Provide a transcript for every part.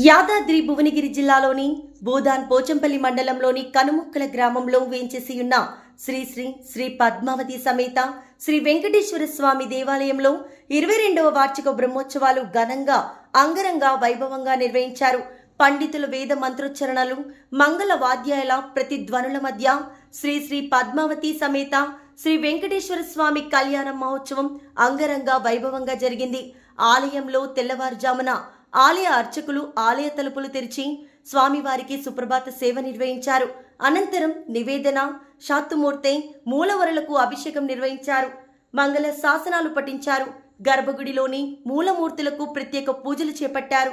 యాదాద్రి భువనగిరి జిల్లాలోని బోధాన్ పోచంపల్లి మండలంలోని కనుముక్కల గ్రామంలో వేంచేసి ఉన్న శ్రీ శ్రీ శ్రీ పద్మావతి సమేత శ్రీ వెంకటేశ్వర స్వామి దేవాలయంలో 22వ వార్షిక బ్రహ్మోత్సవాలు ఘనంగా అంగరంగ వైభవంగా నిర్వహించారు. పండితుల వేద మంత్రోచ్చరణలు, మంగళ వాద్యాల ప్రతిధ్వనుల మధ్య శ్రీ శ్రీ పద్మావతి సమేత శ్రీ వెంకటేశ్వర స్వామి కళ్యాణ మహోత్సవం అంగరంగ వైభవంగా జరిగింది. ఆలయంలో తెల్లవారుజామున ఆలయ అర్చకులు ఆలయ తలుపులు తెరిచి స్వామివారికి సుప్రభాత సేవ నిర్వహించారు. అనంతరం నివేదన, శాతుమూర్తి, మూలవరులకు అభిషేకం నిర్వహించారు. మంగళ శాసనాలు పఠించారు. గర్భగుడిలోని మూలమూర్తులకు ప్రత్యేక పూజలు చేపట్టారు.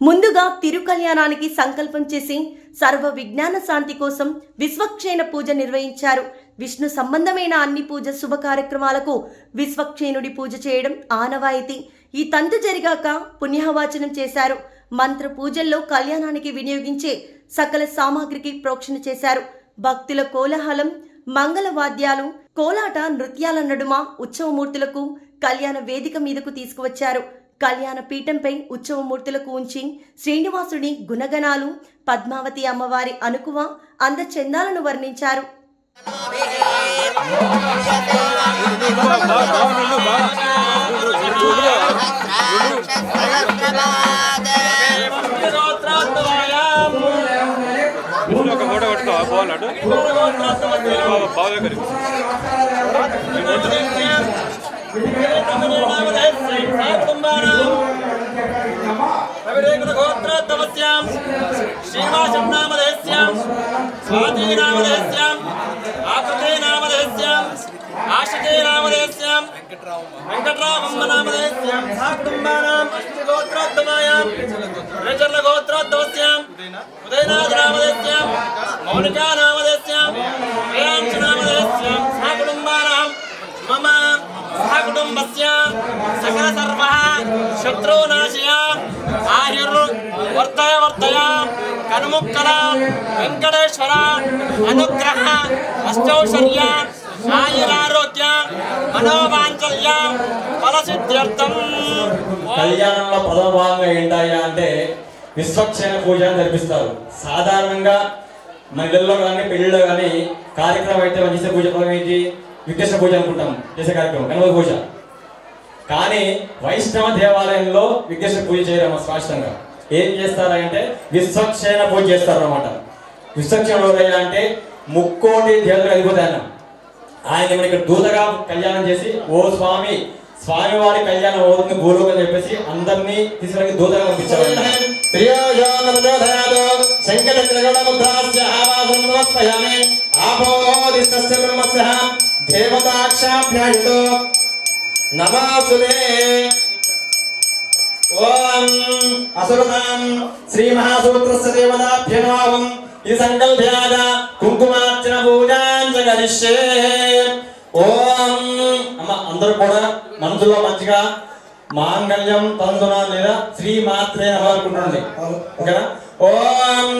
ముందుగా తిరుకల్యాణానికి సంకల్పం చేసి సర్వ విజ్ఞాన శాంతి కోసం విశ్వక్షేణ పూజ నిర్వహించారు. విష్ణు సంబంధమైన అన్ని పూజ శుభ కార్యక్రమాలకు విశ్వక్షేణుడి పూజ చేయడం ఆనవాయితీ. ఈ తంతు జరిగాక పుణ్యవాచనం చేశారు. మంత్ర పూజల్లో కళ్యాణానికి వినియోగించే సకల సామాగ్రికి ప్రోక్షణ చేశారు. భక్తుల కోలాహలం, మంగళ వాద్యాలు, కోలాట నృత్యాల నడుమ ఉత్సవమూర్తులకు కళ్యాణ వేదిక మీదకు తీసుకువచ్చారు. కళ్యాణ పీఠంపై ఉత్సవమూర్తులకు ఉంచి శ్రీనివాసుడి గుణగణాలు, పద్మావతి అమ్మవారి అనుకువ అందచందాలను వర్ణించారు. సకల సర్వ శత్రునాశయ ఆయుర్వర్ధయ వర్ధయ కనుముక్కల వెంకటేశ్వర అనుగ్రహ అష్టౌషర్య ఆయురారోగ్య మనోవాంఛల్య ఫలసిద్ధ్యర్థం. కళ్యాణంలో ప్రథమ భాగంగా ఏంటయ్యా అంటే విశ్వక్షేణ పూజ అని జరిపిస్తారు. సాధారణంగా మన ఇళ్ళలో కానీ పెళ్లిలో కానీ కార్యక్రమం అయితే మనం చేసే పూజ పదం ఏంటి? విఘ్నేశ్వర పూజ అనుకుంటాం చేసే కార్యక్రమం, గణపతి పూజ. కానీ వైష్ణవ దేవాలయంలో విఘ్నేశ్వర పూజ చేయడం స్పష్టంగా ఏం చేస్తారంటే విశ్వక్షేణ పూజ చేస్తారు అన్నమాట. విశ్వక్షేణ అంటే ముక్కోటి దేవతలకు అధిపతి ఆయన మనం ఇక్కడ దూతగా కళ్యాణం చేసి ఓ స్వామి స్వామివారి కళ్యాణం అవుతుంది భూలోకం చెప్పేసి అందరినీ తీసుకుని దూతగా పంపించారు. నమాసులే ఓం అసురతాం శ్రీ మహాసూత్రస్య దేవతాభ్యనామం ఈ సంకల్ప్యాయ కుంకుమార్చన పూజాంచ గరిష్యే. ఓం అమ్మ అందరూ కూడా మనసులో మంచిగా మాంగళ్యం తందున లేదా శ్రీ మాత్రే అనుకుంటుంది. ఓకేనా? ఓం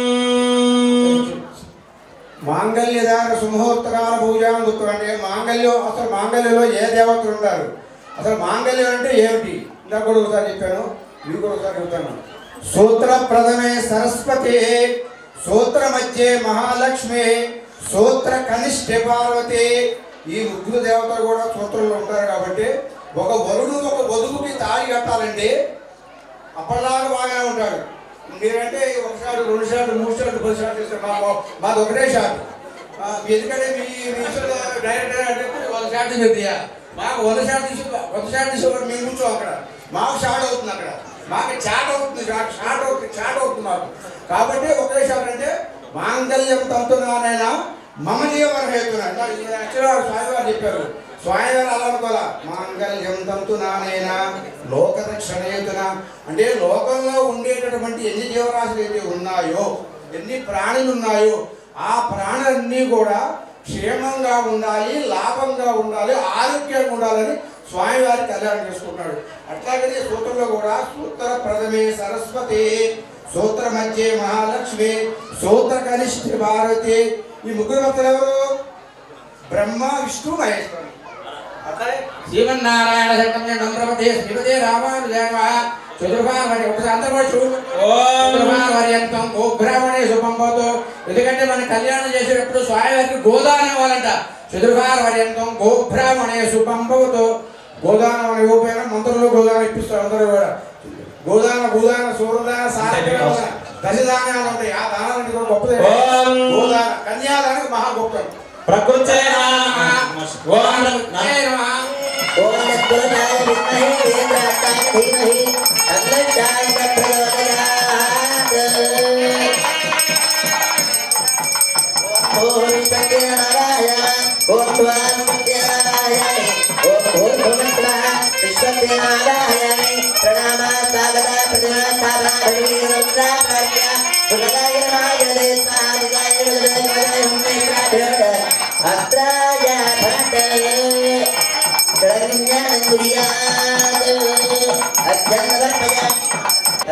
మాంగళ్యదార సుముహూర్తకాల పూజాం గుర్తుకండి. మాంగళ్యం అసలు మాంగళ్యంలో ఏ దేవతలు ఉంటారు? అసలు మాంగళ్యం అంటే ఏమిటి? ఇందాక కూడా ఒకసారి చెప్పాను, ఇవి కూడా ఒకసారి చెప్తాను. సూత్ర ప్రథమే సరస్వతి, సూత్ర మధ్యే మహాలక్ష్మి, సూత్ర కనిష్ఠ పార్వతి. ఈ ముగ్గురు దేవతలు కూడా సూత్రంలో ఉంటారు. కాబట్టి ఒక వరుడు ఒక వధువుకి తాళి కట్టాలంటే అప్పటిదాకా బాగానే ఉంటాడు. మీరంటే ఒక షాట్, 2 షాట్లు, 3 షాట్లు, 10 షాట్లు ఇస్తారు. మాది ఒకటే షాట్. ఎందుకంటే మీ డైరెక్టర్ అంటే 100 షాట్ చెప్తాయా, మాకు 100 షాట్ తీసుకోవాలి. మేము కూర్చో అక్కడ, మాకు షాట్ అవుతుంది, అక్కడ మాకు చాట్ అవుతుంది, షాట్ అవుతుంది మాకు. కాబట్టి ఒకే షాట్ అంటే మాంగళ్యం తంతునానైనా మమ జీవన హేతున. యాక్చువల్గా స్వామివారు చెప్పారు, స్వామివారు అలా అనుకోవాలా, మాంగళ్యం తంతునానైనా లోకరక్షణ హేతున. అంటే లోకంలో ఉండేటటువంటి ఎన్ని జీవరాశులు అయితే ఉన్నాయో, ఎన్ని ప్రాణులు ఉన్నాయో, ఆ ప్రాణులన్నీ కూడా క్షేమంగా ఉండాలి, లాభంగా ఉండాలి, ఆరోగ్యంగా ఉండాలని స్వామివారి కళ్యాణం చేసుకుంటున్నాడు. అట్లాగనే సూత్రంలో కూడా సూత్ర ప్రథమే సరస్వతి, సూత్ర మధ్యే మహాలక్ష్మి, సూత్ర కనిష్ఠ భారతి. ఈ ముగ్గురు భక్తులు ఎవరు? బ్రహ్మ, విష్ణు, మహేశ్వరుడు. అట్లాగే శ్రీమన్నారాయణ శతమే నంద్రపతి శ్రీమతి రామానుజాయ చతుర్భావరి. ఒకసారి అందరూ కూడా చూడు. చతుర్భావర్యంతం గోబ్రాహ్మణే శుభంభవతు. ఎందుకంటే మనం కళ్యాణం చేసేటప్పుడు స్వామివారికి గోదానం ఇవ్వాలంట. చతుర్భావర్యంతం గోబ్రాహ్మణే శుభంభవతు. గోదానం అని ఇవ్వకపోయినా మంత్రులు గోదానం ఇప్పిస్తారు అందరూ కూడా. గోదాన, భూదాన, సూర్యదాన, సారదాన, దశదానాలు ఉంటాయి. ఆ దానాలన్నీ కూడా గొప్పదే. గోదాన, కన్యాదానం మహా గొప్ప. ప్రకృతి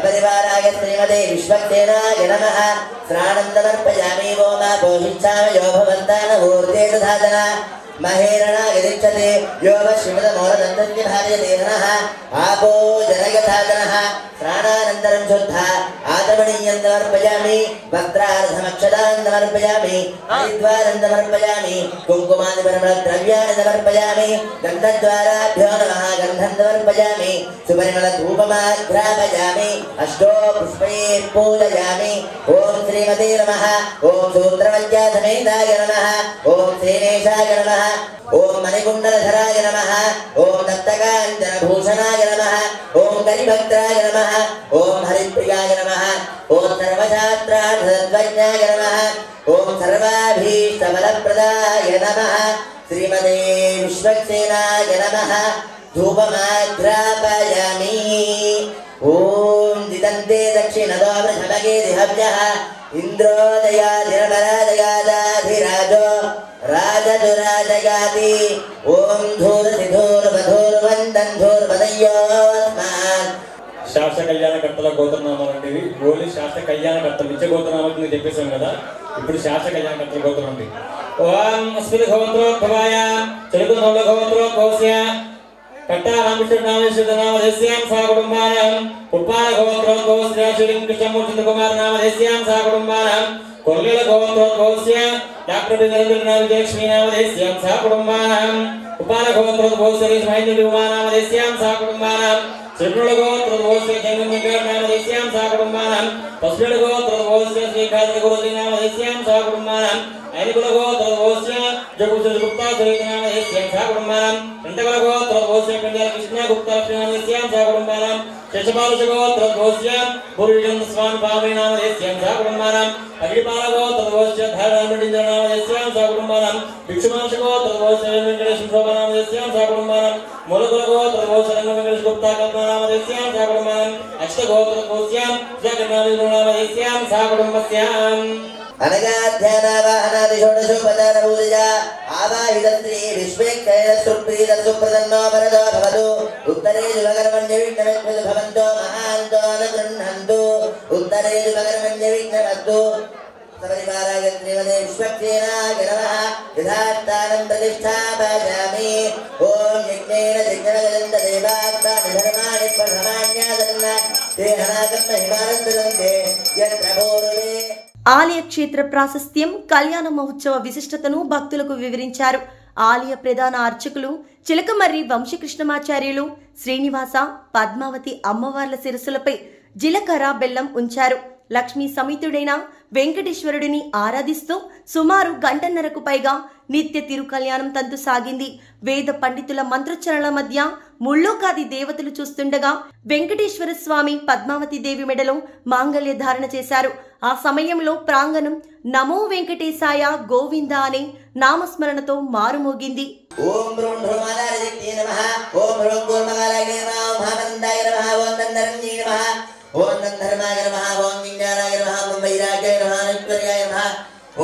परिवाराय श्रीमते विश्वक्सेनाय नमः। स्नानन्दमर्पयामि वोमा पोषिच्छामयो भवन्तान ऊर्जे दधातना महेरणा यदिच्छते यो वश्यमदमोरदन्तस्य भार्यते धनः आपो जनयथाधनः। स्नानानन्तरं शुद्धा आतमणीयन्दमर्पयामि, वस्त्रार्धमक्षदान्दमर्पयामि, हरिद्वारन्दमर्पयामि, कुङ्कुमादिपरिमलद्रव्याणि समर्पयामि, गन्धद्वाराभ्यो नमः गन्धन्दमर्पयामि, सुपरिमलधूपमाघ्रापयामि, अष्टो पुष्पैः पूजयामि। ॐ श्रीमते नमः, ॐ सूत्रवज्ञासमेताय नमः, ॐ श्रीनेशाय नमः, ॐ मणिकुण्डलधराय नमः, ॐ दत्तकाञ्चनभूषणाय नमः, ॐ कलिभक्त्राय नमः, ॐ हरिप्रियाय नमः, ॐ सर्वशास्त्रार्थतत्त्वज्ञाय नमः, ॐ सर्वाभीष्टफलप्रदाय नमः। श्रीमते विश्वक्सेनाय नमः। धूपमाघ्रापयामि। ॐ दिदन्ते दक्षिणतो वृषभगे दिहव्यः इन्द्रोदयाधिरपरादयादाधिराजो राजदुराजयाति। ॐ धूर्वन्दन्धूर्वधूर्वदयोस्मान्। శాస్త్ర కళ్యాణకర్తల గోత్రనామాలు అంటే ఇవి. ఓన్లీ శాస్త్ర కళ్యాణకర్తలు నిత్య గోత్రనామాలు చెప్పేసాం కదా, ఇప్పుడు శాస్త్ర కళ్యాణకర్తల గోత్రం ఉంది. ఓం అస్మిత్ గోత్రోద్భవాయ చలికుల గోత్రోద్భవస్య కట్టా రామకృష్ణ నామేశ్వర నామధేస్యాం సా కుటుంబానాం ఉప్పాల గోత్రోద్భవస్య శ్రీకృష్ణమూర్తి కుమార నామధేస్యాం సా కుటుంబానాం కొల్లేల గోత్రోద్భవస్య డాక్టర్ నరేంద్ర నామధేస్మి నామధేస్యాం సా కుటుంబానాం ఉప్పాల గోత్రోద్భవస్య మహేంద్ర కుమార నామధేస్యాం సా కుటుంబానాం శ్రీగోత్రోద్భవస్య జగన్మోహన్ నామధేస్యాం సా కుటుంబానాం పశ్చిమగోత్రోద్భవస్య శ్రీకాంత గురుజీ నామధేస్యాం సా కుటుంబానాం ఐనికులగోత్రోద్భవస్య జగగుప్తా సురేంద్ర నామధేస్యాం సా కుటుంబానాం రెండవగోత్రోద్భవస్య పెండల కృష్ణ గుప్తా నామధేస్యాం సా కుటుంబానాం శశపాలగోత్రోద్భవస్య పూర్వీజన్ స్వామి పావని నామధేస్యాం సా కుటుంబానాం అగిడిపాలగోత్రోద్భవస్య ధారామణీంద్ర నామధేస్యాం సా కుటుంబానాం భిక్షుమాంశగోత్రోద్భవస్య వెంకటేశ్వర శోభ నామధేస్యాం సా కుటుంబానాం మూలకులగోత్రోద్భవస్య రంగ వెంకటేశ్వర గుప్తా కల్పన నామధేస్యాం సా కుటుంబానాం అష్టగోత్రోద్భవస్య జగన్నాథ నామధేస్యాం సా కుటుంబస్యాం అనగాధ్యానావాహనాది షోడశోపచారభూతిజా ఆవాహితస్త్రీ విశ్వేక్షయసుప్రీతసుప్రదన్నో వరదో భవతు ఉత్తరేషు మకరమన్యవిఘ్నమస్తు భవంతో మహాంతో అనుగృహ్ణन्तు ఉత్తరేషు మకరమన్యవిఘ్నమస్తు సపరివారాయ శ్రీమతే విశ్వక్సేనాయ నమః యథాస్థానం ప్రతిష్టాపయామి ఓం యజ్ఞేన యజ్ఞగజంత దేవాత్మాని ధర్మాణి ప్రథమాన్యాదన్న దేహనాగం మహిమానందరంతే యత్ర పూర్వే. ఆలయ క్షేత్ర ప్రాశస్త్యం, కళ్యాణ మహోత్సవ విశిష్టతను భక్తులకు వివరించారు. ఆలయ ప్రధాన అర్చకులు చిలకమర్రి వంశకృష్ణమాచార్యులు శ్రీనివాస పద్మావతి అమ్మవార్ల శిరస్సులపై జీలకర్ర బెల్లం ఉంచారు. లక్ష్మీ సమేతుడైన వెంకటేశ్వరుడిని ఆరాధిస్తూ సుమారు గంటన్నరకు పైగా నిత్య తిరుకల్యాణం తంతు సాగింది. వేద పండితుల మంత్రోచ్చరణల మధ్య ముల్లోకాది దేవతలు చూస్తుండగా వెంకటేశ్వర స్వామి పద్మావతి దేవి మెడలో మాంగళ్య ధారణ చేశారు. ఆ సమయంలో ప్రాంగణం నమో వెంకటేశాయ గోవింద అనే నామస్మరణతో మారుమోగింది. ఓం బ్రూం భ్రమలారజిత్యే నమః ఓం బ్రూం గోర్మగాలాయ నమః ఓం మహానందాయ నమః ఓం నందరంజీయ నమః ఓం నందర్మాయ నమః ఓం విజ్ఞానాయ నమః ఓం వైరాగ్యాయ నమః ఈశ్వర్యాయ నమః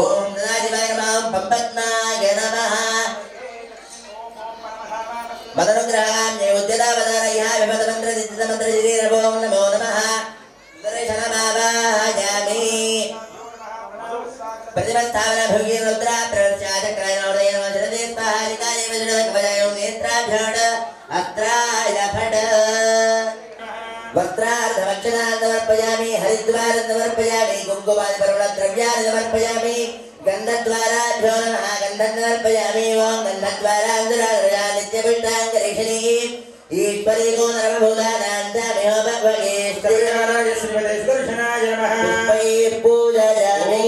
ఓం ననాదివాయ నమః ఓం పంపత్నాయ నమః మదనుగ్రహాన్య ఉద్యతావతారయ విపదమంత్ర దిత్తమంత్ర శ్రీరభోం నమో నమః దర్శనమావాయామి प्रतिमस्थापना भोगी रुद्रा प्रचाचक्राय नवदय नमः स्वाहारिकाय विष्णुवज्रय नेत्राभ्यड अस्त्राय फड वस्त्रार्धभक्षणान् समर्पयामि हरिद्वारं समर्पयामि कुङ्कुमादि पर्वणद्रव्याणि समर्पयामि गन्धद्वाराभ्यो नमः गन्धं समर्पयामि ओं गन्धद्वारान्तराया नित्यपुष्टाङ्गरीषिणी ईश्वरी को नरभूतानान्तामिहो भगवगे श्रीनारायण श्रीमदेश्वरशनाय नमः पुष्पैः पूजयामि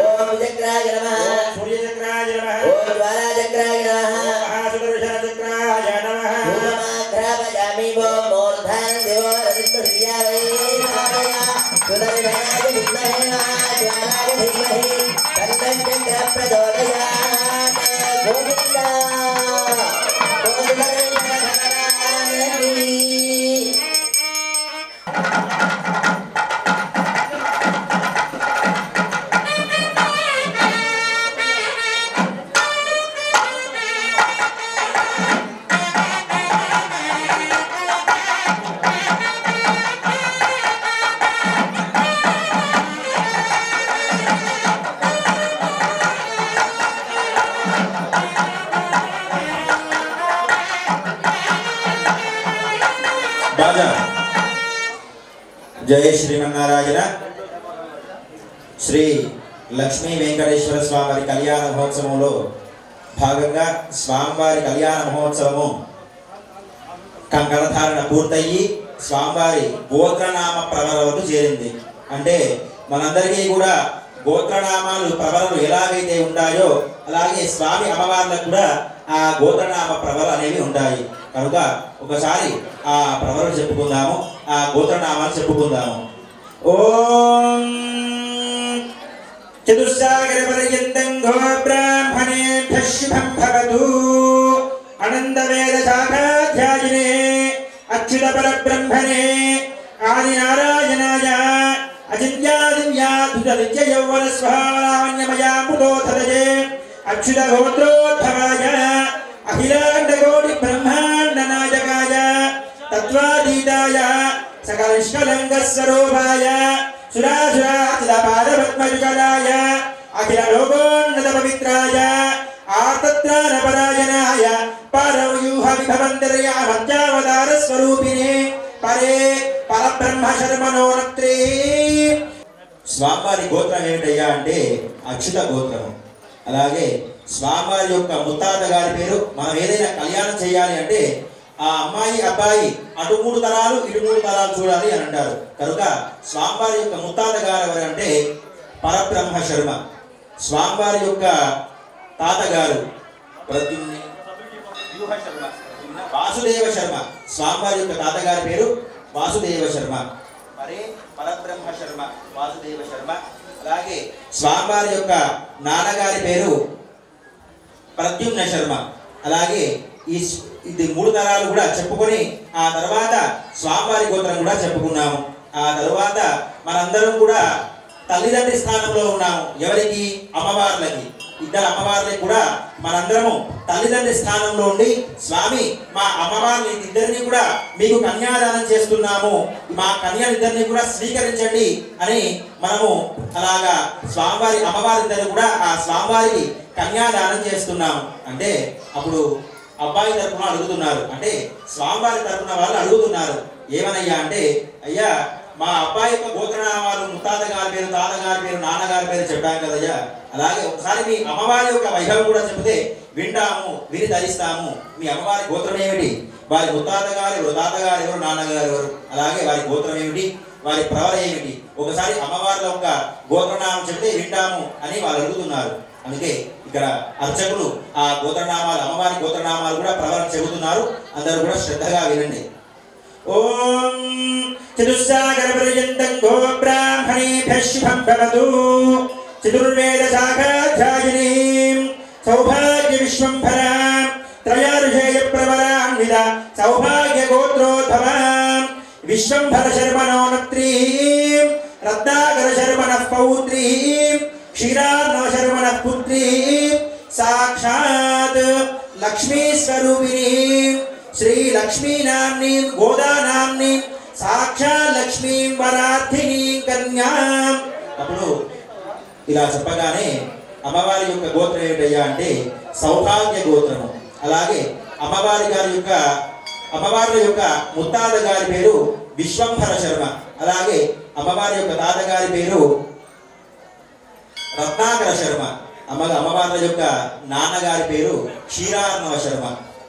ओम चक्राय नमः सूर्यचक्राय नमः ओम द्वाराचक्राय नमः महासुदर्शनचक्राय नमः भूमाग्रापयामि ओम मूर्धान् देवो रजतप्रियाय सुदर्शनाय विद्महे महाज्वालाय धीमहि तन्नः प्रचोदयात् गोविन्दा जय श्रीमन्नारायण श्री लक्ष्मी वेंकटेश्वर स्वामी कल्याण महोत्सव भागंगा स्वामी कल्याण महोत्सव कंकणधारण पूर्तयि स्वामी गोत्रनाम प्रवरवకు చేరింది. అంటే మనందరికీ కూడా గోత్రనామాలు ప్రవరలు ఎలాగైతే ఉంటాయో అలాగే స్వామి అమ్మవార్లకు కూడా ఆ గోత్రనామ ప్రవరలు అనేవి ఉంటాయి. కనుక ఒకసారి ఆ ప్రవరలు చెప్పుకుందాము, ఆ గోత్రనామాలు చెప్పుకుందాము. ఓం చతుస్సాగర పర్యంతం గో బ్రాహ్మణేభ్యః శుభం భవతు అనంత వేద శాఖాధ్యాయినే అచ్యుత పరబ్రహ్మణే ఆది నారాయణాయ అజింత్యాదివ్యాధుత నిత్య యౌవన స్వహావన్యమయామృతోధరజే అచ్యుత గోత్రోద్భవాయ అఖిలాండ కోటి బ్రహ్మాండ నాయకాయ తత్వాతీతాయ सकल निष्कलंक स्वरूपाय सुरासुराचित पादपद्मयुगलाय अखिल लोकोन्नत पवित्राय आर्तत्राणपरायणाय परव्यूह विभवन्तर्यामत्यावतार स्वरूपिणे परे परब्रह्म शर्मणोरत्रे స్వామివారి గోత్రం ఏమిటయ్యా అంటే అచ్యుత గోత్రం. అలాగే స్వామివారి యొక్క ముత్తాత గారి పేరు. మనం ఏదైనా కళ్యాణం చేయాలి అంటే ఆ అమ్మాయి అబ్బాయి అటు 3 తరాలు ఇటు 3 తరాలు చూడాలి అని అంటారు. కనుక స్వామివారి యొక్క ముత్తాత గారు ఎవరంటే పరబ్రహ్మ శర్మ. స్వామివారి యొక్క తాతగారు వాసుదేవ శర్మ. స్వామివారి యొక్క తాతగారి పేరు వాసుదేవ శర్మ. మరే పరబ్రహ్మ శర్మ వాసుదేవ శర్మ. అలాగే స్వామివారి యొక్క నాన్నగారి పేరు ప్రద్యుమ్న శర్మ. అలాగే ఇది 3 తరాలు కూడా చెప్పుకొని ఆ తర్వాత స్వామివారి గోత్రం కూడా చెప్పుకున్నాము. ఆ తర్వాత మనందరం కూడా తల్లిదండ్రి స్థానంలో ఉన్నాము. ఎవరికి? అమ్మవార్లకి. ఇద్దరు అమ్మవార్లకి కూడా మనందరము తల్లిదండ్రి స్థానంలో ఉండి స్వామి మా అమ్మవార్లు ఇద్దరిని కూడా మీకు కన్యాదానం చేస్తున్నాము, మా కన్యలిద్దరిని కూడా స్వీకరించండి అని మనము అలాగా స్వామివారి అమ్మవారిద్దరు కూడా ఆ స్వామివారికి కన్యాదానం చేస్తున్నాము. అంటే అప్పుడు అబ్బాయి తరపున అడుగుతున్నారు, అంటే స్వామివారి తరపున వాళ్ళు అడుగుతున్నారు ఏమనయ్యా అంటే, అయ్యా మా అబ్బాయి యొక్క గోత్రనామాలు ముత్తాత గారి పేరు, తాతగారి పేరు, నాన్నగారి పేరు చెప్పాం కదయ్యా, అలాగే ఒకసారి మీ అమ్మవారి యొక్క వైభవం కూడా చెప్తే వింటాము, విని ధరిస్తాము. మీ అమ్మవారి గోత్రం ఏమిటి? వారి ముత్తాతగారు ఎవరు, తాతగారు ఎవరు, నాన్నగారు ఎవరు, అలాగే వారి గోత్రం ఏమిటి, వారి ప్రవర ఏమిటి, ఒకసారి అమ్మవారిలో ఒక గోత్రనామం చెప్తే వింటాము అని వాళ్ళు అడుగుతున్నారు. అందుకే ఇక్కడ అర్చకులు ఆ గోత్రనామాలు, అమ్మవారి గోత్రనామాలు కూడా ప్రవర చెబుతున్నారు. అందరూ కూడా శ్రద్ధగా వినండి. ఓం చతుస్సాగర పర్యంతం గో బ్రాహ్మణేభ్యః శుభం భవతు. చతుర్వేద శాఖాధ్యాయినీం సౌభాగ్య విశ్వంభరాం త్రయారుషేయ ప్రవరాన్విత సౌభాగ్య గోత్రోద్భవాం విశ్వంభర శర్మణోనత్రీం రత్నాకర శర్మణః పౌత్రీం క్షీరార్ణవ శర్మణః పుత్రీం సాక్షాత్ లక్ష్మీ స్వరూపిణీం శ్రీ లక్ష్మీనామ్నీం గోదానామ్నీం సాక్షాత్ లక్ష్మీం వరార్థినీం కన్యాం. అప్పుడు ఇలా చెప్పగానే అమ్మవారి యొక్క గోత్రం ఏమిటయ్యా అంటే సౌభాగ్య గోత్రము. అలాగే అమ్మవారి యొక్క ముత్తాత గారి పేరు విశ్వంభర శర్మ. అలాగే అమ్మవారి యొక్క తాతగారి పేరు రత్నాకర శర్మ. అమ్మవారి యొక్క నాన్నగారి పేరు క్షీరార్ణవ శర్మ.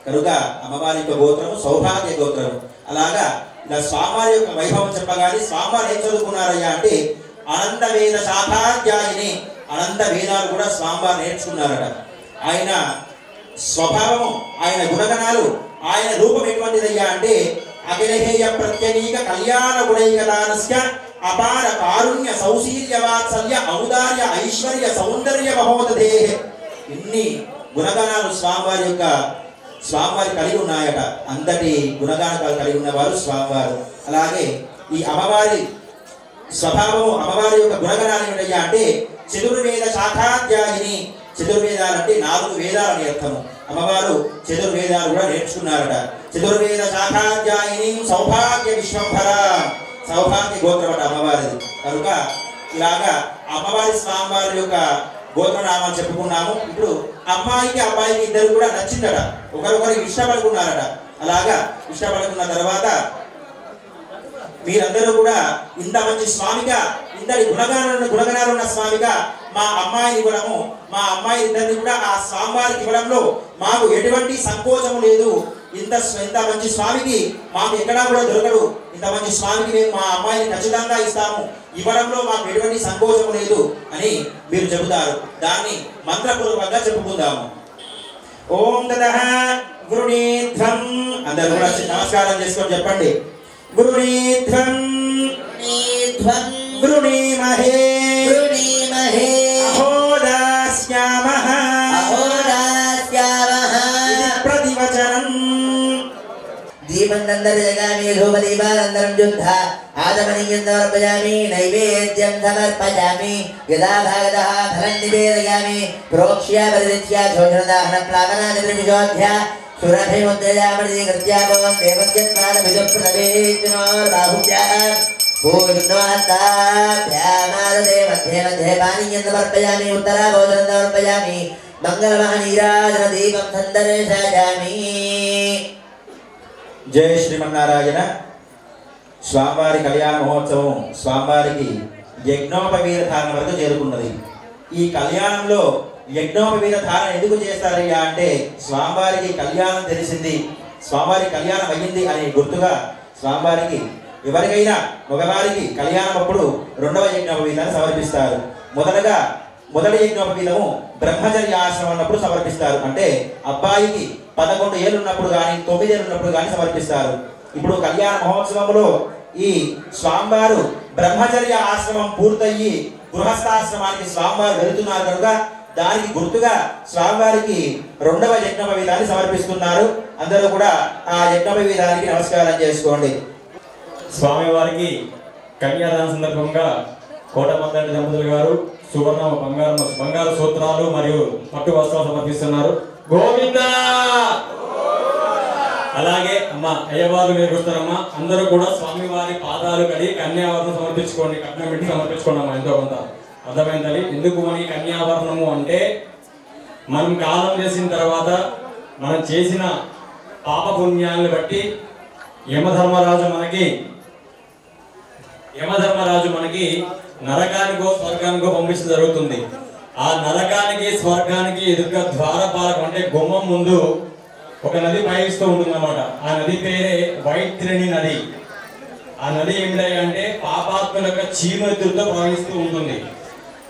కనుక అమ్మవారి యొక్క గోత్రము సౌభాగ్య గోత్రము. అలాగా ఇలా స్వామివారి యొక్క వైభవం చెప్పగానే స్వామివారు ఏం చదువుకున్నారయ్యా అంటే అనంత వేద శాఖాధ్యాయిని, అనంత వేదాలు కూడా స్వామివారు నేర్చుకున్నారట. ఆయన స్వభావము, ఆయన గుణగణాలు, ఆయన రూపం ఎటువంటిదయ్యా అంటే అఖిలహేయ ప్రత్యనీక కళ్యాణ గుణైకదానస్య అపార కారుణ్య సౌశీల్య వాత్సల్య ఔదార్య ఐశ్వర్య సౌందర్య మహోదధే. ఇన్ని గుణగణాలు స్వామివారి కలిగి ఉన్నాయట. అంతటి గుణగానాలు కలిగి ఉన్నవారు స్వామివారు. అలాగే ఈ అమ్మవారి స్వభావము, అమ్మవారి యొక్క గుణగణాలు ఏమిటయ్యా అంటే చతుర్వేద శాఖాధ్యాయిని. చతుర్వేదాలు అంటే 4 వేదాలని అర్థము. అమ్మవారు చతుర్వేదాలు కూడా నేర్చుకున్నారట. చతుర్వేద శాఖాధ్యాయిని సౌభాగ్య విశ్వంభర, సౌభాగ్య గోత్రమట అమ్మవారిది. కనుక ఇలాగా అమ్మవారి స్వామివారి యొక్క గోత్రనామాలు చెప్పుకున్నాము. ఇప్పుడు అమ్మాయికి అబ్బాయికి ఇద్దరు కూడా నచ్చిందట, ఒకరొకరికి ఇష్టపడుకున్నారట. అలాగా ఇష్టపడుకున్న తర్వాత మీరందరూ కూడా ఇంత మంచి స్వామిగా, ఇంతటి గుణగణాలు ఉన్న స్వామిగా మా అమ్మాయిని ఇవ్వడము, మా అమ్మాయి ఇద్దరిని కూడా ఆ స్వామివారికి ఇవ్వడంలో మాకు ఎటువంటి సంకోచము లేదు. ఇంత మంచి స్వామికి మాకు ఎక్కడా కూడా దొరకడు. ఇంత మంచి స్వామికి మేము మా అమ్మాయిని ఖచ్చితంగా ఇస్తాము, ఇవ్వడంలో మాకు ఎటువంటి సంకోచము లేదు అని మీరు చెబుతారు. దాన్ని మంత్రపూర్వకంగా చెప్పుకుందాము. ఓం తదః గురుణీధ్వం. అందరూ కూడా నమస్కారం చేసుకొని చెప్పండి. గురుణీధ్వం గృణీమహే అహోదాస్యామః ప్రతివచనం. దీపందర జగామి ధూపదీపానందరం యుద్ధ ఆదమనీయం సమర్పయామి నైవేద్యం సమర్పయామి యదా భాగతః ఫలం నివేదయామి ప్రోక్ష్య పరిదృశ్య శోషణదాహన ప్లావనాదివిశోధ్య సురభిముద్రయామణి కృత్యాభవం దేవత్యత్మాన విదుప్రదవేజ్ఞోర్బాహుభ్యః పూర్ణోత్తాభ్యామాదదే మధ్యే మధ్యే పానీయం సమర్పయామి ఉత్తరాభోజనం సమర్పయామి మంగళమహనీరాజన దీపం సందర్శయామి. జయ శ్రీమన్నారాయణ. స్వామివారి కళ్యాణ మహోత్సవం స్వామివారికి యజ్ఞోపవీత ధారణ వరకు చేరుకున్నది. ఈ కళ్యాణంలో యజ్ఞోపవీత ధారణ ఎందుకు చేస్తారయ్యా అంటే స్వామివారికి కళ్యాణం తెలిసింది, స్వామివారి కళ్యాణం అయ్యింది అని గుర్తుగా స్వామివారికి ఎవరికైనా మగవారికి కళ్యాణం అప్పుడు 2వ యజ్ఞోపవీతాన్ని సమర్పిస్తారు. మొదటి యజ్ఞోపవీతము బ్రహ్మచర్య ఆశ్రమం ఉన్నప్పుడు సమర్పిస్తారు. అంటే అబ్బాయికి 11 ఏళ్ళు ఉన్నప్పుడు కానీ 9 ఏళ్ళు ఉన్నప్పుడు కానీ సమర్పిస్తారు. ఇప్పుడు కళ్యాణ మహోత్సవంలో ఈ స్వామివారు బ్రహ్మచర్య ఆశ్రమం పూర్తయ్యి గృహస్థాశ్రమానికి స్వామివారు వెళుతున్నారు కనుక దానికి గుర్తుగా స్వామివారికి 2వ యజ్ఞోపవీతాన్ని సమర్పిస్తున్నారు. అందరూ కూడా ఆ యజ్ఞోపవీతానికి నమస్కారం చేసుకోండి. స్వామివారికి కన్యాదాన సందర్భంగా కోటమందటి దంపతులు గారు సువర్ణ బంగారు సూత్రాలు మరియు పట్టు వస్త్రాలు సమర్పిస్తున్నారు. గోవింద. అలాగే అమ్మ అయ్యవారు నేర్పిస్తారమ్మా. అందరూ కూడా స్వామివారి పాదాలు కడిగి కన్యావరణం సమర్పించుకోండి, కట్నం పెట్టి సమర్పించుకోండి అమ్మా. ఎంతో కొంత అర్థమైందని. ఎందుకు అని కన్యావరణము అంటే మనం కాలం చేసిన తర్వాత మనం చేసిన పాపపుణ్యాలను బట్టి యమధర్మరాజు మనకి నరకానికో స్వర్గానికో పంపించడం జరుగుతుంది. ఆ నరకానికి స్వర్గానికి ఎదురుగా ద్వారపాలకం అంటే గుమ్మం ముందు ఒక నది ప్రవహిస్తూ ఉంటుందన్నమాట. ఆ నది పేరే వైత్రిణి నది. ఆ నది ఏమిటంటే పాపాత్మల యొక్క చీమెత్తులతో ప్రవహిస్తూ ఉంటుంది.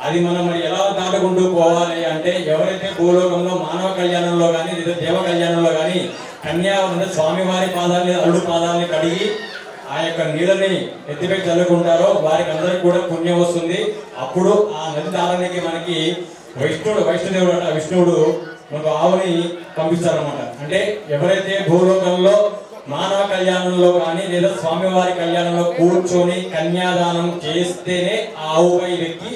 అది మనం మరి ఎలా దాటుకుంటూ పోవాలి అంటే, ఎవరైతే భూలోకంలో మానవ కళ్యాణంలో కానీ లేదా దేవ కళ్యాణంలో కానీ కన్యావరణ స్వామివారి పాదాలని అల్లుడు పాదాలని కడిగి ఆ యొక్క నీళ్ళని ఎత్తిపై చల్లుకుంటారో వారికి అందరికి కూడా పుణ్యం వస్తుంది. అప్పుడు ఆ నది దాటానికి మనకి విష్ణువుడు మనకు ఆవుని పంపిస్తారన్నమాట. అంటే ఎవరైతే భూలోకంలో మానవ కళ్యాణంలో కానీ లేదా స్వామివారి కళ్యాణంలో కూర్చొని కన్యాదానం చేస్తేనే ఆ ఆవుపై వెక్కి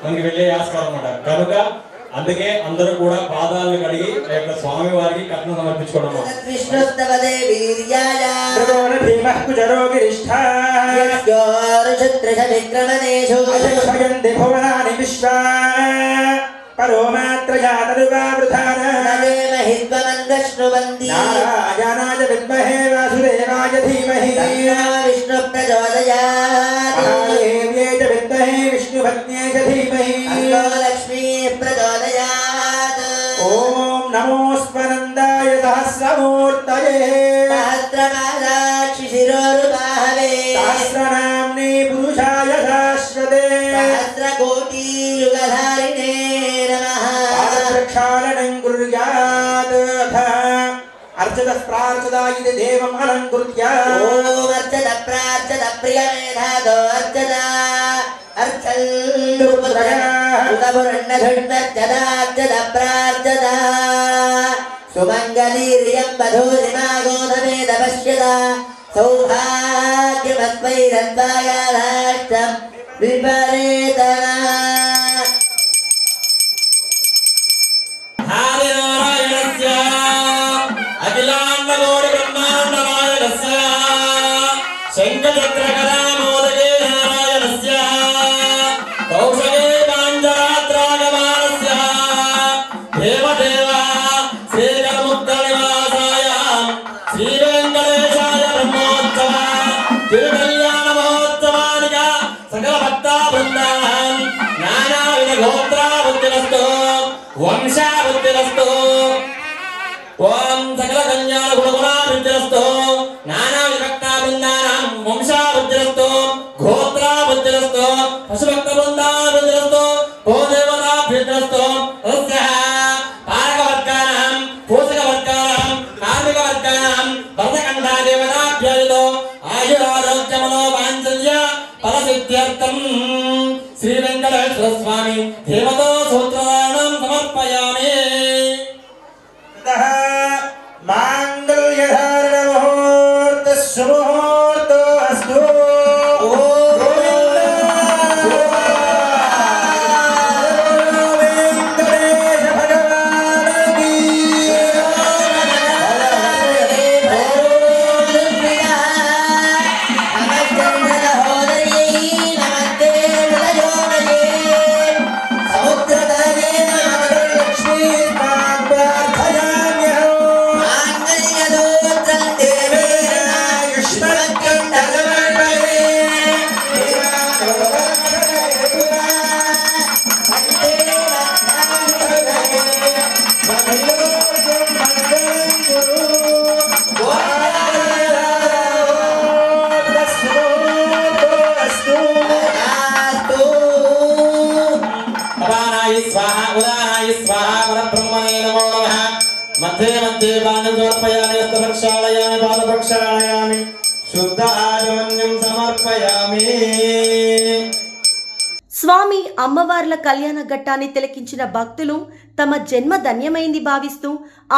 మనకి వెళ్ళే ఆస్కారం అన్నమాట. కనుక అందుకే అందరూ కూడా పాదాలను కడిగి ఆ యొక్క స్వామి వారికి కట్నం సమర్పించుకోవడం. విష్ణు ప్రచోదయాత్ విష్ణు భక్త్యై చ ధీమహి లక్ష్మీ ప్రచోదయాత్. ఓం నమో స్వనందాయ సహస్రమూర్తయే సహస్రమాలాక్షి శిరోరుబాహవే సహస్రనామ్నే పురుషాయ శాశ్వతే సహస్రకోటి యుగధారిణే నమః. పాదప్రక్షాళనం కుర్యాత్. అర్చత ప్రార్చత ఇది దేవం అలంకృత్య. ఓం అర్చత ప్రార్చత ప్రియమేధాదో అర్చత అర్చల్లుపురన్నధుర్నర్చత ప్రార్చత సుమంగళీర్యం వధూరిమాగోధమేద పశ్యత సౌభాగ్యమత్వైరత్వాయారాష్ట్రం విపరేతనా. అఖిలాండకోటి బ్రహ్మాండ నాయకస్య శంఖచక్రకరా మోదకే నారాయణస్య కౌశలే పాంచరాత్రాగమానస్య దేవదేవ శ్రీకరముక్తనివాసాయ శ్రీ వెంకటేశాయ బ్రహ్మోత్సవ తిరుకల్యాణ మహోత్సవానిక సకల భక్తా బృందాం నానావిధ గోత్రావృత్తిరస్తు వంశావృత్తిరస్తు. ఓం సకల కన్యాల గుణగుణాభివృద్ధిరస్తు నానా విభక్తా బృందానాం వంశాభివృద్ధిరస్తు గోత్రాభివృద్ధిరస్తు పశుభక్త బృందాభివృద్ధిరస్తు గోదేవతాభివృద్ధిరస్తు. పారకవర్గానాం పోషకవర్గానాం కార్మికవర్గానాం భరతఖండా దేవతాభ్యయుతో ఆయురారోగ్యమనో వాంఛల్య ఫలసిద్ధ్యర్థం శ్రీ వెంకటేశ్వర స్వామి దేవతో సూత్రాణం సమర్పయామి. మాంగళ్యధారణ ముహూర్త సుముహూర్తో అస్తు. వెంకటేశ భగవానికి మధ్య మధ్య బాణం సమర్పయామి హస్తప్రక్షాళయామి పాదప్రక్షాళయామి శుద్ధ ఆచమన్యం సమర్పయామి. స్వామి అమ్మవార్ల కళ్యాణ ఘట్టాన్ని తిలకించిన భక్తులు తమ జన్మ ధన్యమైంది భావిస్తూ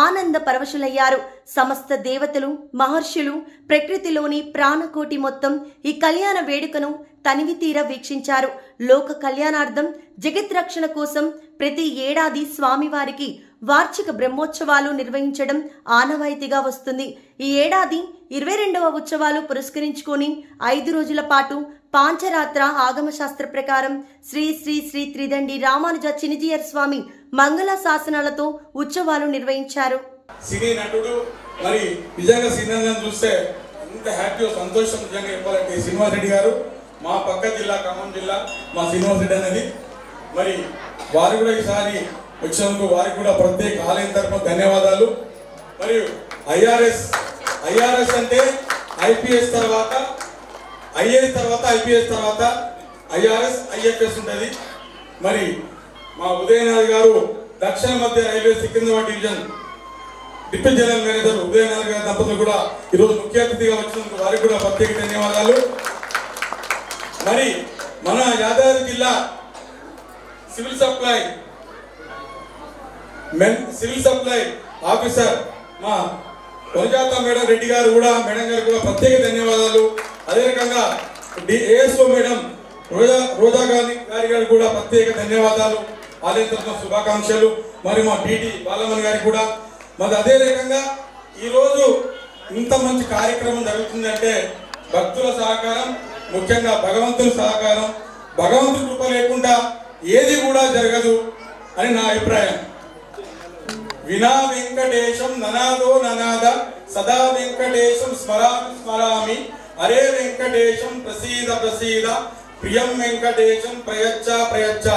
ఆనంద పరవశులయ్యారు. సమస్త దేవతలు, మహర్షులు, ప్రకృతిలోని ప్రాణకోటి మొత్తం ఈ కళ్యాణ వేడుకను తనివి తీర వీక్షించారు. లోక కళ్యాణార్థం, జగత్ రక్షణ కోసం ప్రతి ఏడాది స్వామివారికి వార్షిక బ్రహ్మోత్సవాలు నిర్వహించడం ఆనవాయితీగా వస్తుంది. ఈ ఏడాది 22వ ఉత్సవాలు పురస్కరించుకొని 5 రోజుల పాటు పాంచరాత్ర ఆగమ శాస్త్ర ప్రకారం శ్రీ శ్రీ శ్రీ త్రిదండి రామానుజ చినిజియర్ స్వామి మంగళ శాసనాలతో ఉత్సవాలు నిర్వహించారు. సినీ నటుడు మరి నిజంగా సినిమా చూస్తే ఎంత హ్యాపీ సంతోషం నిజంగా చెప్పాలంటే శ్రీనివాస్ రెడ్డి గారు మా పక్క జిల్లా ఖమ్మం జిల్లా మా శ్రీనివాస్ రెడ్డి అనేది మరి వారు కూడా ఈసారి వచ్చినందుకు వారికి కూడా ప్రత్యేక ఆలయం తరఫున ధన్యవాదాలు. మరియు ఐఆర్ఎస్ అంటే ఐపీఎస్ తర్వాత ఐఏఎస్ తర్వాత ఐపీఎస్ తర్వాత ఐఆర్ఎస్ ఐఎఫ్ఎస్ ఉంటుంది. మరి మా ఉదయనాథ్ గారు దక్షిణ మధ్య railway Secunderabad division deputy general manager Udayanath గారి దంపతులు కూడా ఈరోజు ముఖ్య అతిథిగా వచ్చినందుకు వారికి కూడా ప్రత్యేక ధన్యవాదాలు. మరి మన యాదాద్రి జిల్లా సివిల్ సప్లై ఆఫీసర్ మా వనజాత మేడం రెడ్డి గారు కూడా ప్రత్యేక ధన్యవాదాలు. అదే రకంగా ఏఎస్ఓ మేడం రోజా గారి కూడా ప్రత్యేక ధన్యవాదాలు, ఆలయ తరఫున శుభాకాంక్షలు. మరి మా డిటి బాలమణి గారికి కూడా. మరి అదే రకంగా ఈరోజు ఇంత మంచి కార్యక్రమం జరుగుతుందంటే భక్తుల సహకారం, ముఖ్యంగా భగవంతుని సహకారం. భగవంతుడి కృప లేకుండా ఏది కూడా జరగదు అని నా అభిప్రాయం. వినా వెంకటేశం ననాదో ననాద సదా వెంకటేశం స్మరామి స్మరామి అరే వెంకటేశం ప్రసీద ప్రసీద ప్రియం వెంకటేశం ప్రయచ్చ.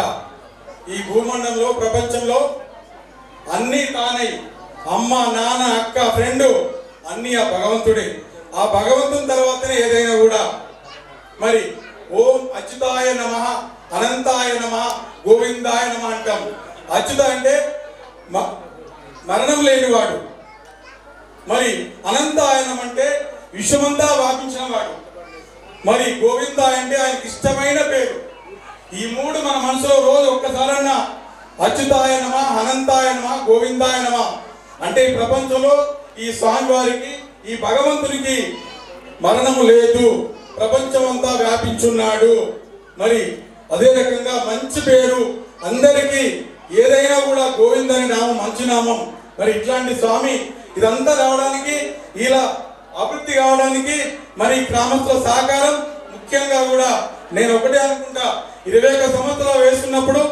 ఈ భూమండలంలో ప్రపంచంలో అన్నీ తానై అమ్మ నాన్న అక్క ఫ్రెండ్ అన్నీ ఆ భగవంతుడే. ఆ భగవంతుని తర్వాతనే ఏదైనా కూడా. మరి ఓం అచ్యుతాయ నమః అనంతాయ నమః గోవిందాయ నమః అంటాం. అచ్యుత అంటే మరణం లేనివాడు, మరి అనంతాయనం అంటే విశ్వమంతా వ్యాపించిన వాడు, మరి గోవింద అంటే ఆయనకి ఇష్టమైన పేరు. ఈ మూడు మన మనసులో రోజు ఒక్కసారన్నా అచ్యుతాయ నమః అనంతాయ నమః గోవిందాయ నమః అంటే ఈ ప్రపంచంలో ఈ స్వామి వారికి ఈ భగవంతునికి మరణము లేదు, ప్రపంచం అంతా వ్యాపించున్నాడు. మరి అదే రకంగా మంచి పేరు అందరికీ, ఏదైనా కూడా గోవిందని నామం మంచి నామం. మరి ఇట్లాంటి స్వామి ఇదంతా రావడానికి, ఇలా అభివృద్ధి కావడానికి మరి గ్రామస్తుల సహకారం ముఖ్యంగా కూడా. నేను ఒకటే అనుకుంటా, 21 సంవత్సరాలు వేసుకున్నప్పుడు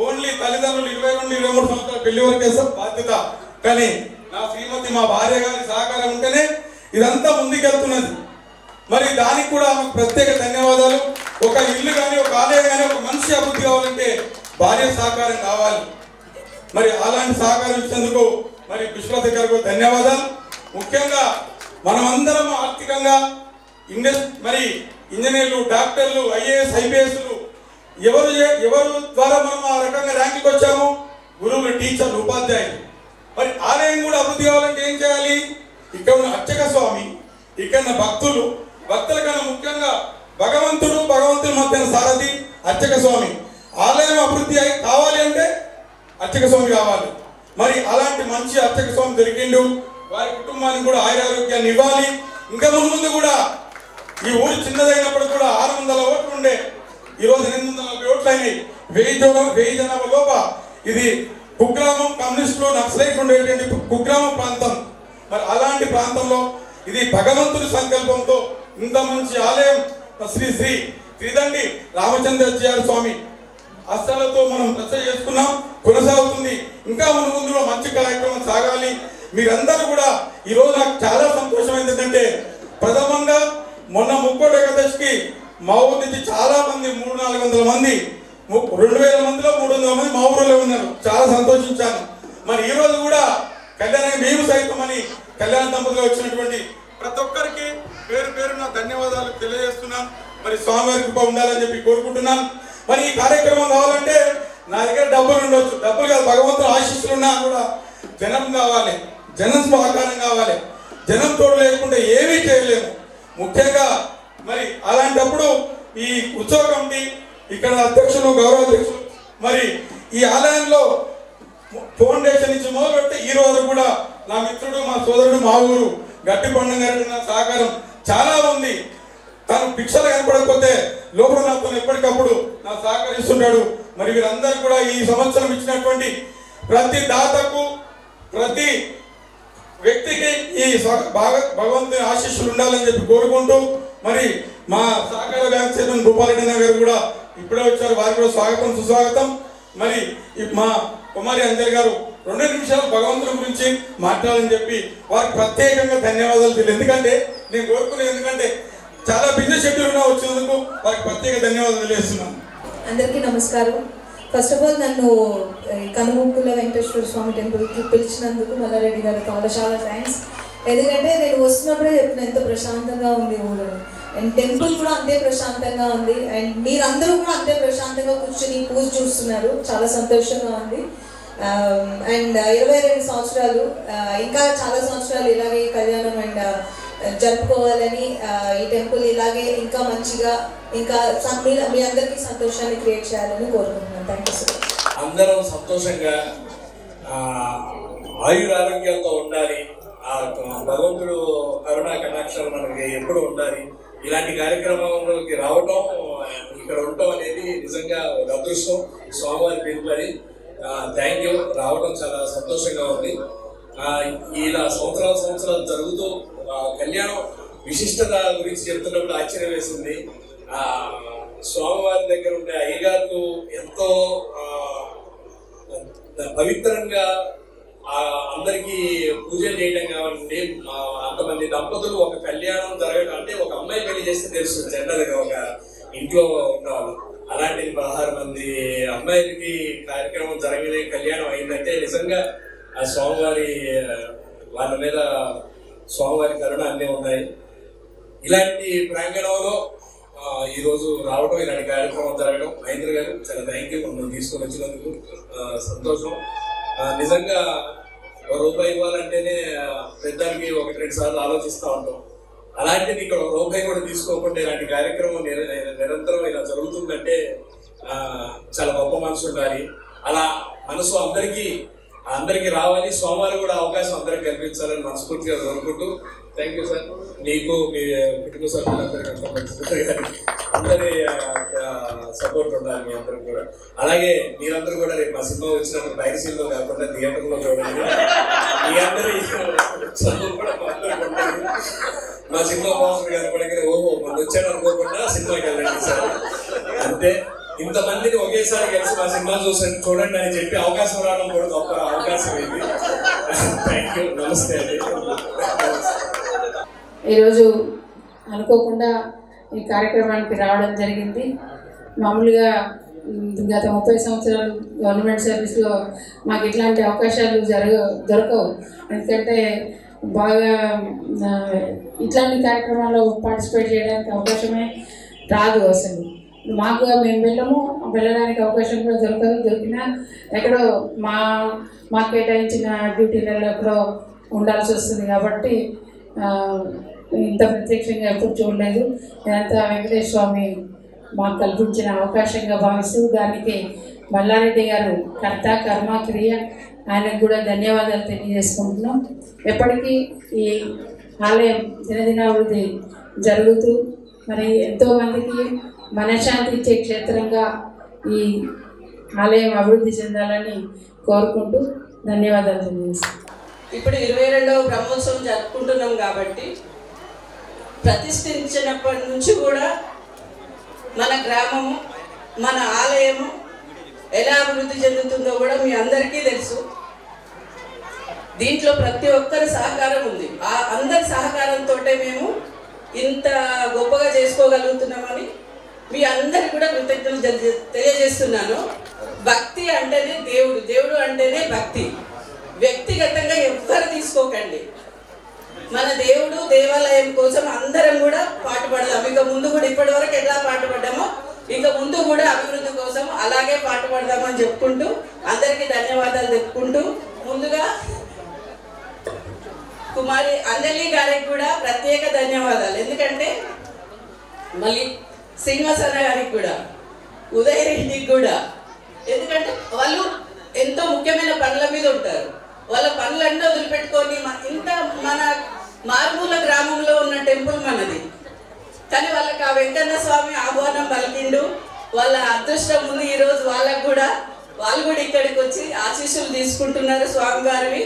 ఓన్లీ తల్లిదండ్రులు 22-23 సంవత్సరాల పెళ్లి వరకే బాధ్యత. కానీ నా శ్రీమతి మా భార్య గారి సహకారం ఉంటేనే ఇదంతా ముందుకెళ్తున్నది. మరి దానికి కూడా మాకు ప్రత్యేక ధన్యవాదాలు. ఒక ఇల్లు కానీ, ఒక ఆలయం కానీ, ఒక మనిషి అభివృద్ధి కావాలంటే భార్య సహకారం కావాలి. మరి అలాంటి సహకారం ఇచ్చేందుకు మరి విశ్వనాథ్ గారికి ధన్యవాదాలు. ముఖ్యంగా మనమందరం ఆర్థికంగా మరి ఇంజనీర్లు, డాక్టర్లు, ఐఏఎస్, ఐపీఎస్లు ఎవరు ద్వారా మనం ఆ రకంగా ర్యాంకుకి వచ్చాము? గురువులు, టీచర్లు, ఉపాధ్యాయులు. మరి ఆలయం కూడా అభివృద్ధి కావాలంటే ఏం చేయాలి? ఇక్కడ ఉన్న అర్చక స్వామి, ఇక్కడ భక్తుల కన్నా ముఖ్యంగా భగవంతుడి మధ్యన సారథి అర్చక స్వామి. ఆలయం అభివృద్ధి కావాలి అంటే అర్చక స్వామి కావాలి. మరి అలాంటి మంచి అర్చక స్వామి దొరికిండు. వారి కుటుంబానికి కూడా ఆయురారోగ్యాన్ని ఇవ్వాలి. ఇంకా ముందు కూడా ఈ ఊరు చిన్నదైనప్పుడు కూడా 600 ఓట్లు ఉండే, ఈరోజు 840 ఓట్లు అయినాయి. 1000 జనాభా లోప ఇది కుగ్రామం, కమ్యూనిస్టులు, నక్సలైట్లు ఉండేటువంటి కుగ్రామం ప్రాంతం. మరి అలాంటి ప్రాంతంలో ఇది భగవంతుడి సంకల్పంతో ఇంత మంచి ఆలయం శ్రీ శ్రీ త్రిదండి రామచంద్రాచార్య స్వామి అస్త్రాలతో మనం ప్రచారం చేసుకున్నాం, కొనసాగుతుంది. ఇంకా ముందు మంచి కార్యక్రమం సాగాలి. మీరందరూ కూడా ఈరోజు నాకు చాలా సంతోషం ఏంటంటే, ప్రథమంగా మొన్న ముక్కోటి ఏకాదశికి మా ఊరి నుంచి చాలా మంది 300-400 మంది 2000 మందిలో 300 మంది మా ఊరిలో ఉన్నారు. చాలా సంతోషించాను. మరి ఈ రోజు కూడా మేము సైతం అని కళ్యాణ దంపతులు వచ్చినటువంటి ప్రతి ఒక్కరికి పేరున ధన్యవాదాలు తెలియజేస్తున్నాను. మరి స్వామివారి కృప ఉండాలని చెప్పి కోరుకుంటున్నాను. మరి ఈ కార్యక్రమం కావాలంటే నా దగ్గర డబ్బులు ఉండొచ్చు, డబ్బులు కాదు, భగవంతుడు ఆశీస్సులు ఉన్నా కూడా జనం కావాలి, జనం సహకారం కావాలి. జనం తోడు లేకుండా ఏమీ చేయలేము. ముఖ్యంగా మరి అలాంటప్పుడు ఈ ఉత్సవ కమిటీ ఇక్కడ అధ్యక్షులు, గౌరవ అధ్యక్షులు, మరి ఈ ఆలయంలో ఫౌండేషన్ నుంచి మొదలుపెట్టి ఈ రోజు కూడా నా మిత్రుడు, మా సోదరుడు, మా ఊరు గట్టి పండుగ గారి సహకారం చాలా ఉంది. తను భిక్షలు కనపడకపోతే లోపల నాతో ఎప్పటికప్పుడు నా సహకరిస్తుంటాడు. మరి వీరందరూ కూడా ఈ సంవత్సరం ఇచ్చినటువంటి ప్రతి దాతకు, ప్రతి వ్యక్తికి ఈ భగవంతుని ఆశీస్సులు ఉండాలని చెప్పి కోరుకుంటూ, మరి మా సహకార బ్యాంక్ చైర్మన్ భూపాలరెడ్డి గారు కూడా ఇప్పుడే వచ్చారు, వారికి కూడా స్వాగతం సుస్వాగతం. మరి మా కుమారి అంజలి గారు 2 నిమిషాలు భగవంతుని గురించి మాట్లాడాలని చెప్పి వారికి ప్రత్యేకంగా ధన్యవాదాలు తెలియదు. ఎందుకంటే నేను కోరుకునేది, ఎందుకంటే చాలా బిజీ షెడ్యూల్ వచ్చినందుకు వారికి ప్రత్యేక ధన్యవాదాలు తెలియజేస్తున్నాను. అందరికీ నమస్కారం. ఫస్ట్ ఆఫ్ ఆల్ నన్ను కనుముక్కుల వెంకటేశ్వర స్వామి టెంపుల్కి పిలిచినందుకు మల్లారెడ్డి గారు చాలా థ్యాంక్స్. ఎందుకంటే నేను వస్తున్నప్పుడే చెప్పిన ఎంత ప్రశాంతంగా ఉంది ఊరు, అండ్ టెంపుల్ కూడా అంతే ప్రశాంతంగా ఉంది, అండ్ మీరందరూ కూడా అంతే ప్రశాంతంగా కూర్చొని పూజ చూస్తున్నారు, చాలా సంతోషంగా ఉంది. అండ్ 22 సంవత్సరాలు ఇంకా చాలా సంవత్సరాలు ఇలాగే కళ్యాణం అండ్ జరుపుకోవాలని, ఈ టెంపుల్ ఇలాగే ఇంకా మంచిగా ఇంకా మీ అందరికీ సంతోషాన్ని క్రియేట్ చేయాలని కోరుకుంటున్నాను. Thank you so much. అందరం సంతోషంగా ఆయురారోగ్యాలతో ఉండాలి, భగవంతుడు కరుణా కటాక్షాలు మనకి ఎప్పుడు ఉండాలి. ఇలాంటి కార్యక్రమంలోకి రావటం, ఇక్కడ ఉండటం అనేది నిజంగా ఒక అదృష్టం, స్వామివారి పిలుపని. Thank you. రావడం చాలా సంతోషంగా ఉంది. ఇలా సంవత్సరాలు జరుగుతూ కళ్యాణం విశిష్టత గురించి చెప్తున్నప్పుడు ఆశ్చర్యం వేసింది. స్వామివారి దగ్గర ఉండే అయ్యగారు ఎంతో పవిత్రంగా అందరికీ పూజ చేయడం కావాలండి. అంతమంది దంపతులు ఒక కళ్యాణం జరగడం అంటే ఒక అమ్మాయి పెళ్లి చేస్తే తెలుస్తుంది జనరల్గా ఒక ఇంట్లో ఉన్నవాళ్ళు. అలాంటిది 16 మంది అమ్మాయిలకి కార్యక్రమం జరగని కళ్యాణం అయిందంటే నిజంగా ఆ స్వామివారి వాళ్ళ మీద స్వామివారి కరుణ అన్నీ ఉన్నాయి. ఇలాంటి ప్రాంగణంలో ఈరోజు రావడం, ఇలాంటి కార్యక్రమం జరగడం, మహేంద్ర గారు చాలా థ్యాంక్ యూ. మమ్మల్ని తీసుకొని వచ్చినందుకు సంతోషం. నిజంగా రూపాయి ఇవ్వాలంటేనే పెద్దలకి 1-2 సార్లు ఆలోచిస్తూ ఉంటాం. అలాంటిది ఇక్కడ రూపాయి కూడా తీసుకోకుండా ఇలాంటి కార్యక్రమం నిరంతరం ఇలా జరుగుతుందంటే చాలా గొప్ప మనసు ఉండాలి. అలా మనసు అందరికీ రావాలి. స్వామివారు కూడా అవకాశం అందరికి కల్పించాలని మనస్ఫూర్తిగా కోరుకుంటూ థ్యాంక్ యూ సార్. నీకు మీ కుటుంబ సభ్యులందరికీ అందరి సపోర్ట్ ఉండాలి మీ అందరికి కూడా. అలాగే మీరందరూ కూడా రేపు మా సినిమా వచ్చినప్పుడు బయట సినిమా కాకుండా థియేటర్లో చూడండి. మీ అందరి చదువు కూడా మా అందరికి ఉంటుంది. మా సినిమా బాగుంది కనపడగానే ఓహో మనం వచ్చాడు అనుకోకుండా సినిమాకి వెళ్ళండి సార్. అంతే, ఇంతమందిని ఒకేసారి కలిసి మా సినిమా చూడండి అని చెప్పి అవకాశం రావడం కూడా గొప్ప అవకాశం ఇది. Thank you. నమస్తే అండి. ఈరోజు అనుకోకుండా ఈ కార్యక్రమానికి రావడం జరిగింది. మామూలుగా గత 30 సంవత్సరాలు గవర్నమెంట్ సర్వీస్లో మాకు ఇట్లాంటి అవకాశాలు దొరకవు. ఎందుకంటే బాగా ఇట్లాంటి కార్యక్రమాల్లో పార్టిసిపేట్ చేయడానికి అవకాశమే రాదు. అసలు మేము వెళ్ళడానికి అవకాశం కూడా దొరికినా ఎక్కడో మాకు కేటాయించిన డ్యూటీలలో ఎక్కడో ఉండాల్సి వస్తుంది. కాబట్టి ఇంత ప్రత్యక్షంగా ఎప్పుడు చూడలేదు. ఇదంతా వెంకటేశ్వర స్వామి మాకు కల్పించిన అవకాశంగా భావిస్తూ దానికి మల్లారెడ్డి గారు కర్త కర్మ క్రియ, ఆయనకు కూడా ధన్యవాదాలు తెలియజేసుకుంటున్నాం. ఎప్పటికీ ఈ ఆలయం దినదినాభివృద్ధి జరుగుతూ మరి ఎంతోమందికి మనశ్శాంతి ఇచ్చే క్షేత్రంగా ఈ ఆలయం అభివృద్ధి చెందాలని కోరుకుంటూ ధన్యవాదాలు తెలియజేస్తాం. ఇప్పుడు 22వ బ్రహ్మోత్సవం జరుపుకుంటున్నాం కాబట్టి ప్రతిష్ఠించినప్పటి నుంచి కూడా మన గ్రామము, మన ఆలయము ఎలా అభివృద్ధి చెందుతుందో కూడా మీ అందరికీ తెలుసు. దీంట్లో ప్రతి ఒక్కరి సహకారం ఉంది. ఆ అందరి సహకారంతో మేము ఇంత గొప్పగా చేసుకోగలుగుతున్నామని మీ అందరికి కూడా కృతజ్ఞతలు తెలియజేస్తున్నాను. భక్తి అంటేనే దేవుడు, దేవుడు అంటేనే భక్తి. వ్యక్తిగతంగా ఎవ్వరు తీసుకోకండి. మన దేవుడు దేవాలయం కోసం అందరం కూడా పాటుపడదాం. ఇక ముందు కూడా ఇప్పటి వరకు ఎట్లా పాటుపడ్డామో ఇక ముందు కూడా అభివృద్ధి కోసం అలాగే పాటుపడదామని చెప్పుకుంటూ అందరికీ ధన్యవాదాలు చెప్పుకుంటూ ముందుగా కుమారి అంజలి గారికి కూడా ప్రత్యేక ధన్యవాదాలు. ఎందుకంటే మళ్ళీ శ్రీనివాసన్న గారికి కూడా, ఉదయ్ రెడ్డికి కూడా, ఎందుకంటే వాళ్ళు ఎంతో ముఖ్యమైన పనుల మీద ఉంటారు. వాళ్ళ పనులన్నీ వదిలిపెట్టుకొని ఇంత మన మారుమూల గ్రామంలో ఉన్న టెంపుల్ మనది, కానీ వాళ్ళకి ఆ వెంకన్న స్వామి ఆహ్వానం పలికిండు. వాళ్ళ అదృష్టం ఉంది ఈరోజు వాళ్ళు కూడా ఇక్కడికి వచ్చి ఆశీస్సులు తీసుకుంటున్నారు స్వామివారివి.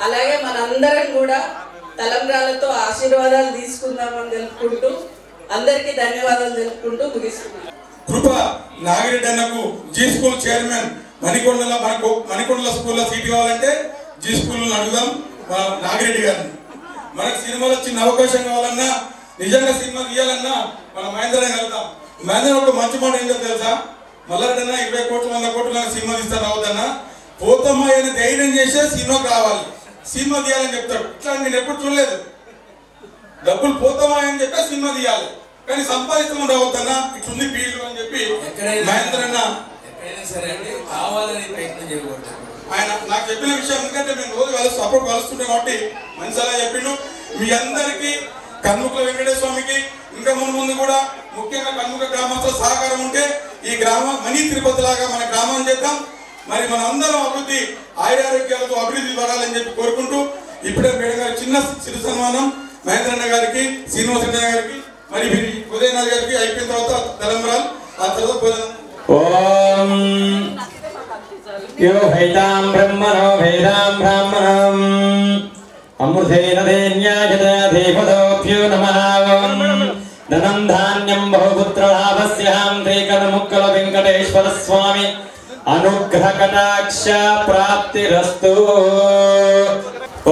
అలాగే మనందరం కూడా తలంబ్రాలతో ఆశీర్వాదాలు తీసుకుందామని తెలుపుకుంటూ అందరికీ ధన్యవాదాలు తెలుపుకుంటూ ముగిస్తున్నాను. కృప నాగిరెడ్డి అన్నకు జీ స్కూల్ చైర్మన్ మణికొండల స్కూల్లో సీట్ కావాలంటే జీ స్కూల్ అడుగుదాం నాగిరెడ్డి గారిని. మనకు సినిమాలో చిన్న అవకాశం కావాలన్నా, నిజంగా సినిమా తీయాలన్నా మనం మహేంద్రని వెళ్తాం. మహేంద్ర ఒక మంచి మాట ఏంటో తెలుసా, మళ్ళీ 20 కోట్లు 100 కోట్లు సినిమా తీస్తాను రావద్దన్నా, పోతమ్మ ఆయన ధైర్యం చేసే సినిమాకి రావాలి, సినిమా తీయాలని చెప్తాడు. ఇట్లా నేను ఎప్పుడు చూడలేదు. డబ్బులు పోతామా అని చెప్పి సినిమా తీయాలి, కానీ సంపాదించడం రావద్దన్నా, ఇట్లుంది ఫీల్డ్ అని చెప్పి మహేంద్ర అన్న ఎక్కడైనా సరే అండి కావాలని ప్రయత్నం చేయకూడదు. ఆయన నాకు చెప్పిన విషయం, ఎందుకంటే మేము రోజు అప్పుడు కలుస్తుంటాం కాబట్టి మంచి అలా చెప్పిండు. మీ అందరికీ కన్ముకుల వెంకటేశ్వర స్వామికి ఇంకా ముందు కూడా ముఖ్యంగా కన్ముక గ్రామస్తుల సహకారం ఉంటే ఈ గ్రామం మనీ తిరుపతి లాగా మన గ్రామం చేద్దాం. మరి మన అందరం అభివృద్ధి ఆయురారోగ్యాలతో అభివృద్ధి పడాలని చెప్పి కోరుకుంటూ, ఇప్పుడే మేడం గారి చిన్న సిరి సన్మానం మహేంద్రన్న గారికి, శ్రీనివాసన్న గారికి, మరి ఉదయనాథ్ గారికి అయిపోయిన తర్వాత తలంబరాలు, ఆ తర్వాత భోజనం. ఓం యో భైతాం బ్రహ్మణో భేదాం బ్రాహ్మణం అమృతేన ధేన్యాయదేవదోభ్యో నమః. ధనం ధాన్యం బహుపుత్రలాభస్యాం శ్రీకర్ముక్కల వెంకటేశ్వర స్వామి అనుగ్రహ కటాక్ష ప్రాప్తిరస్తు.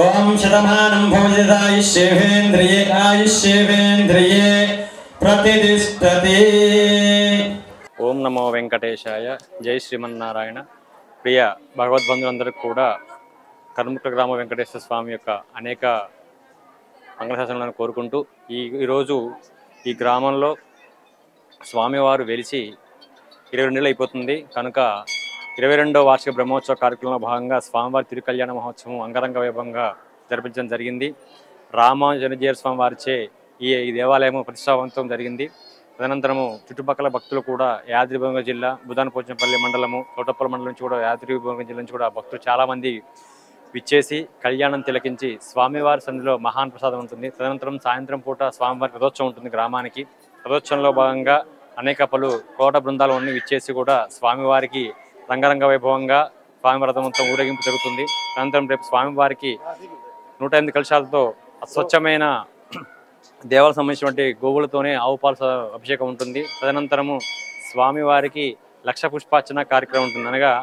ఓం శతమానం భవజదాయుష్యేంద్రియే ఆయుష్యేంద్రియే ప్రతిష్టతి. ఓం నమో వెంకటేశాయ. జై శ్రీమన్నారాయణ. ప్రియ భగవద్బంధులందరికీ కూడా కర్ముక గ్రామ వెంకటేశ్వర స్వామి యొక్క అనేక మంగళశాసనాలను కోరుకుంటూ, ఈరోజు ఈ గ్రామంలో స్వామివారు వెలిసి 22 నెలలు అయిపోతుంది కనుక 22వ వార్షిక బ్రహ్మోత్సవ కార్యక్రమంలో భాగంగా స్వామివారి తిరుకల్యాణ మహోత్సవం అంగరంగ వైభవంగా జరిపించడం జరిగింది. రామానుజనజీయర్ స్వామి వారిచే ఈ దేవాలయము ప్రతిష్టావంతం జరిగింది. తదనంతరము చుట్టుపక్కల భక్తులు కూడా యాదాద్రి భువనగిరి జిల్లా బుధానపోచంపల్లి మండలము, తోటప్పల మండలం నుంచి కూడా యాదాద్రి భువనగిరి జిల్లా నుంచి కూడా భక్తులు చాలామంది విచ్చేసి కళ్యాణం తిలకించి స్వామివారి సన్నిధిలో మహాన్ ప్రసాదం ఉంటుంది. తదనంతరం సాయంత్రం పూట స్వామివారి రథోత్సవం ఉంటుంది గ్రామానికి. రథోత్సవంలో భాగంగా అనేక పలు కోట బృందాలు అన్ని విచ్చేసి కూడా స్వామివారికి రంగరంగ వైభవంగా స్వామి రథంతో ఊరేగింపు జరుగుతుంది. అనంతరం రేపు స్వామివారికి 108 కలశాలతో స్వచ్ఛమైన దేవాలకు సంబంధించినటువంటి గోవులతోనే ఆవు పాల అభిషేకం ఉంటుంది. తదనంతరము స్వామివారికి 1,00,000 పుష్పార్చన కార్యక్రమం ఉంటుంది. అనగా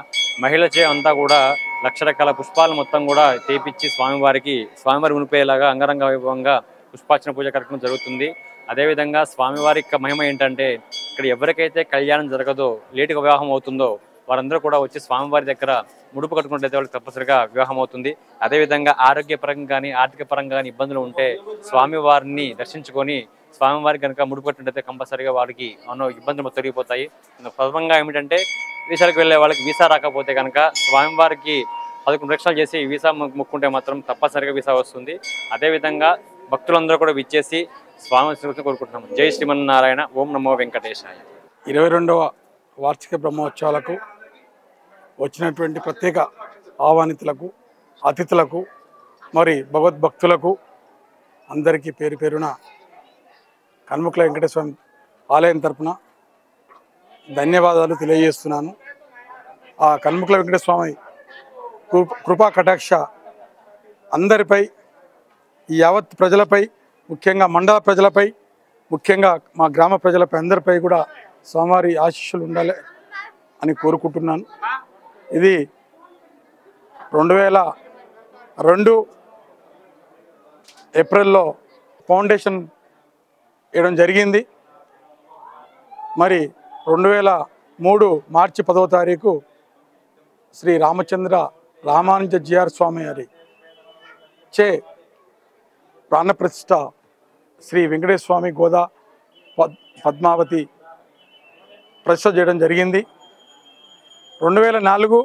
మహిళచే అంతా కూడా 1,00,000 రకాల పుష్పాలు మొత్తం కూడా తెప్పించి స్వామివారి ఉనిపోయేలాగా అంగరంగ వైభవంగా పుష్పార్చన పూజ కార్యక్రమం జరుగుతుంది. అదేవిధంగా స్వామివారి యొక్క మహిమ ఏంటంటే, ఇక్కడ ఎవరికైతే కళ్యాణం జరగదో, లేటుగా వివాహం అవుతుందో వారందరూ కూడా వచ్చి స్వామివారి దగ్గర ముడుపు కట్టుకున్నట్లయితే వాళ్ళకి తప్పనిసరిగా వివాహం అవుతుంది. అదేవిధంగా ఆరోగ్యపరంగా కానీ ఆర్థిక పరంగా కానీ ఇబ్బందులు ఉంటే స్వామివారిని దర్శించుకొని స్వామివారికి కనుక ముడుపు కట్టినట్లయితే కంపల్సరిగా వారికి ఎన్నో ఇబ్బందులు తొలగిపోతాయి. ప్రథమంగా ఏమిటంటే, వీసాలకు వెళ్ళే వాళ్ళకి వీసా రాకపోతే కనుక స్వామివారికి 11 రక్షణలు చేసి వీసా మొక్కుంటే మాత్రం తప్పనిసరిగా వీసా వస్తుంది. అదేవిధంగా భక్తులందరూ కూడా విచ్చేసి స్వామి కోరుకుంటున్నాం. జై శ్రీమన్నారాయణ. ఓం నమో వెంకటేశాయ. 22వ వార్షిక బ్రహ్మోత్సవాలకు వచ్చినటువంటి ప్రత్యేక ఆహ్వానితులకు, అతిథులకు, మరి భగవద్భక్తులకు అందరికీ పేరు పేరున కన్ముకుల వెంకటేశ్వర ఆలయం తరపున ధన్యవాదాలు తెలియజేస్తున్నాను. ఆ కన్ముకుల వెంకటేశ్వర స్వామి కృపా కటాక్ష అందరిపై, ఈ యావత్ ప్రజలపై, ముఖ్యంగా మండల ప్రజలపై, ముఖ్యంగా మా గ్రామ ప్రజలపై అందరిపై కూడా స్వామివారి ఆశీస్సులు ఉండాలి అని కోరుకుంటున్నాను. ఇది 2002 ఏప్రిల్లో ఫౌండేషన్ వేయడం జరిగింది. మరి 2003 మార్చి 10వ తారీఖు శ్రీ రామానుజీయర్ స్వామి వారి చే ప్రాణప్రతిష్ఠ శ్రీ వెంకటేశ్వర స్వామి గోదా పద్మావతి ప్రతిష్ఠ చేయడం జరిగింది. 2004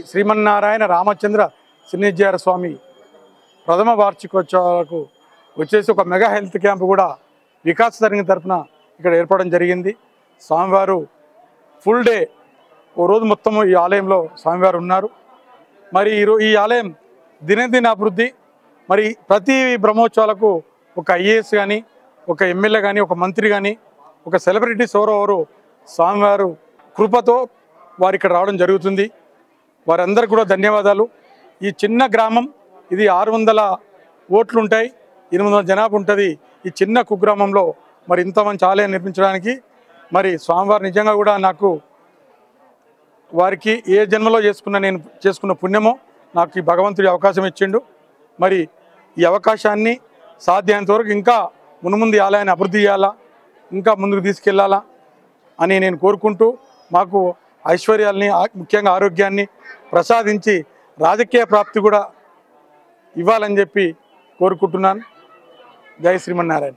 శ్రీమన్నారాయణ రామచంద్ర శ్రీనిజీయర్ స్వామి ప్రథమ వార్షికోత్సవాలకు వచ్చేసి ఒక మెగా హెల్త్ క్యాంప్ కూడా వికాస్ తరంగ తరఫున ఇక్కడ ఏర్పడడం జరిగింది. స్వామివారు ఫుల్ డే ఓ రోజు మొత్తము ఈ ఆలయంలో స్వామివారు ఉన్నారు. మరి ఈ ఆలయం దినదిన అభివృద్ధి. మరి ప్రతి బ్రహ్మోత్సవాలకు ఒక ఐఏఎస్ కానీ, ఒక ఎమ్మెల్యే కానీ, ఒక మంత్రి కానీ, ఒక సెలబ్రిటీస్ ఎవరెవరు స్వామివారు కృపతో వారు ఇక్కడ రావడం జరుగుతుంది. వారందరికీ కూడా ధన్యవాదాలు. ఈ చిన్న గ్రామం ఇది 600 ఓట్లు ఉంటాయి, 800 జనాభా ఉంటుంది. ఈ చిన్న కుగ్రామంలో మరి ఇంత మంచి ఆలయం నిర్మించడానికి మరి స్వామివారు నిజంగా కూడా నాకు వారికి ఏ జన్మలో నేను చేసుకున్న పుణ్యమో నాకు ఈ భగవంతుడి అవకాశం ఇచ్చిండు. మరి ఈ అవకాశాన్ని సాధ్యమైనంత వరకు ఇంకా మున్ముందు ఆలయాన్ని అభివృద్ధి చేయాలా, ఇంకా ముందుకు తీసుకెళ్లాలా అని నేను కోరుకుంటూ మాకు ఐశ్వర్యాల్ని ముఖ్యంగా ఆరోగ్యాన్ని ప్రసాదించి రాజకీయ ప్రాప్తి కూడా ఇవ్వాలని చెప్పి కోరుకుంటున్నాను. జై శ్రీమన్నారాయణ.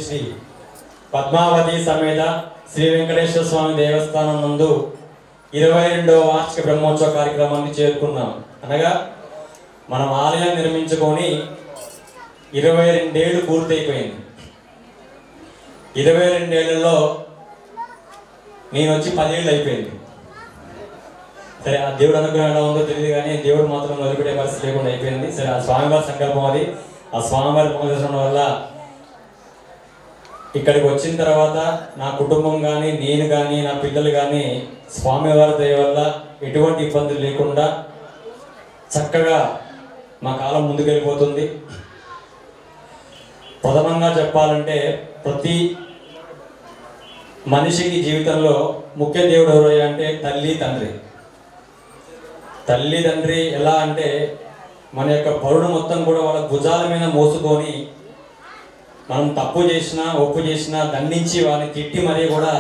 శ్రీ పద్మావతి సమేత శ్రీ వెంకటేశ్వర స్వామి దేవస్థానం నందు 22వ వార్షిక బ్రహ్మోత్సవ కార్యక్రమాన్ని చేరుకున్నాం. అనగా మనం ఆలయం నిర్మించుకొని 22 ఏళ్ళు పూర్తయిపోయింది. 22 ఏళ్లలో నేను వచ్చి 10 ఏళ్ళు అయిపోయింది. సరే, ఆ దేవుడు అనుగ్రహం ఎలా ఉందో తెలియదు కానీ దేవుడు మాత్రం వదిలిపెట్టే పరిస్థితి లేకుండా అయిపోయింది. సరే, ఆ స్వామివారి సంకల్పం అది. ఆ స్వామివారి పొందడం వల్ల ఇక్కడికి వచ్చిన తర్వాత నా కుటుంబం కానీ, నేను కానీ, నా పిల్లలు కానీ స్వామివారి దయ వల్ల ఎటువంటి ఇబ్బందులు లేకుండా చక్కగా మా కాలం ముందుకెళ్ళిపోతుంది. ప్రథమంగా చెప్పాలంటే ప్రతి మనిషికి జీవితంలో ముఖ్య దేవుడు ఎవరు అంటే తల్లి తండ్రి. తల్లి తండ్రి ఎలా అంటే మన యొక్క పరుడు మొత్తం కూడా వాళ్ళ భుజాల మీద మోసుకొని మనం తప్పు చేసినా ఒప్పు చేసినా దండించి వారిని తిట్టి మరీ కూడా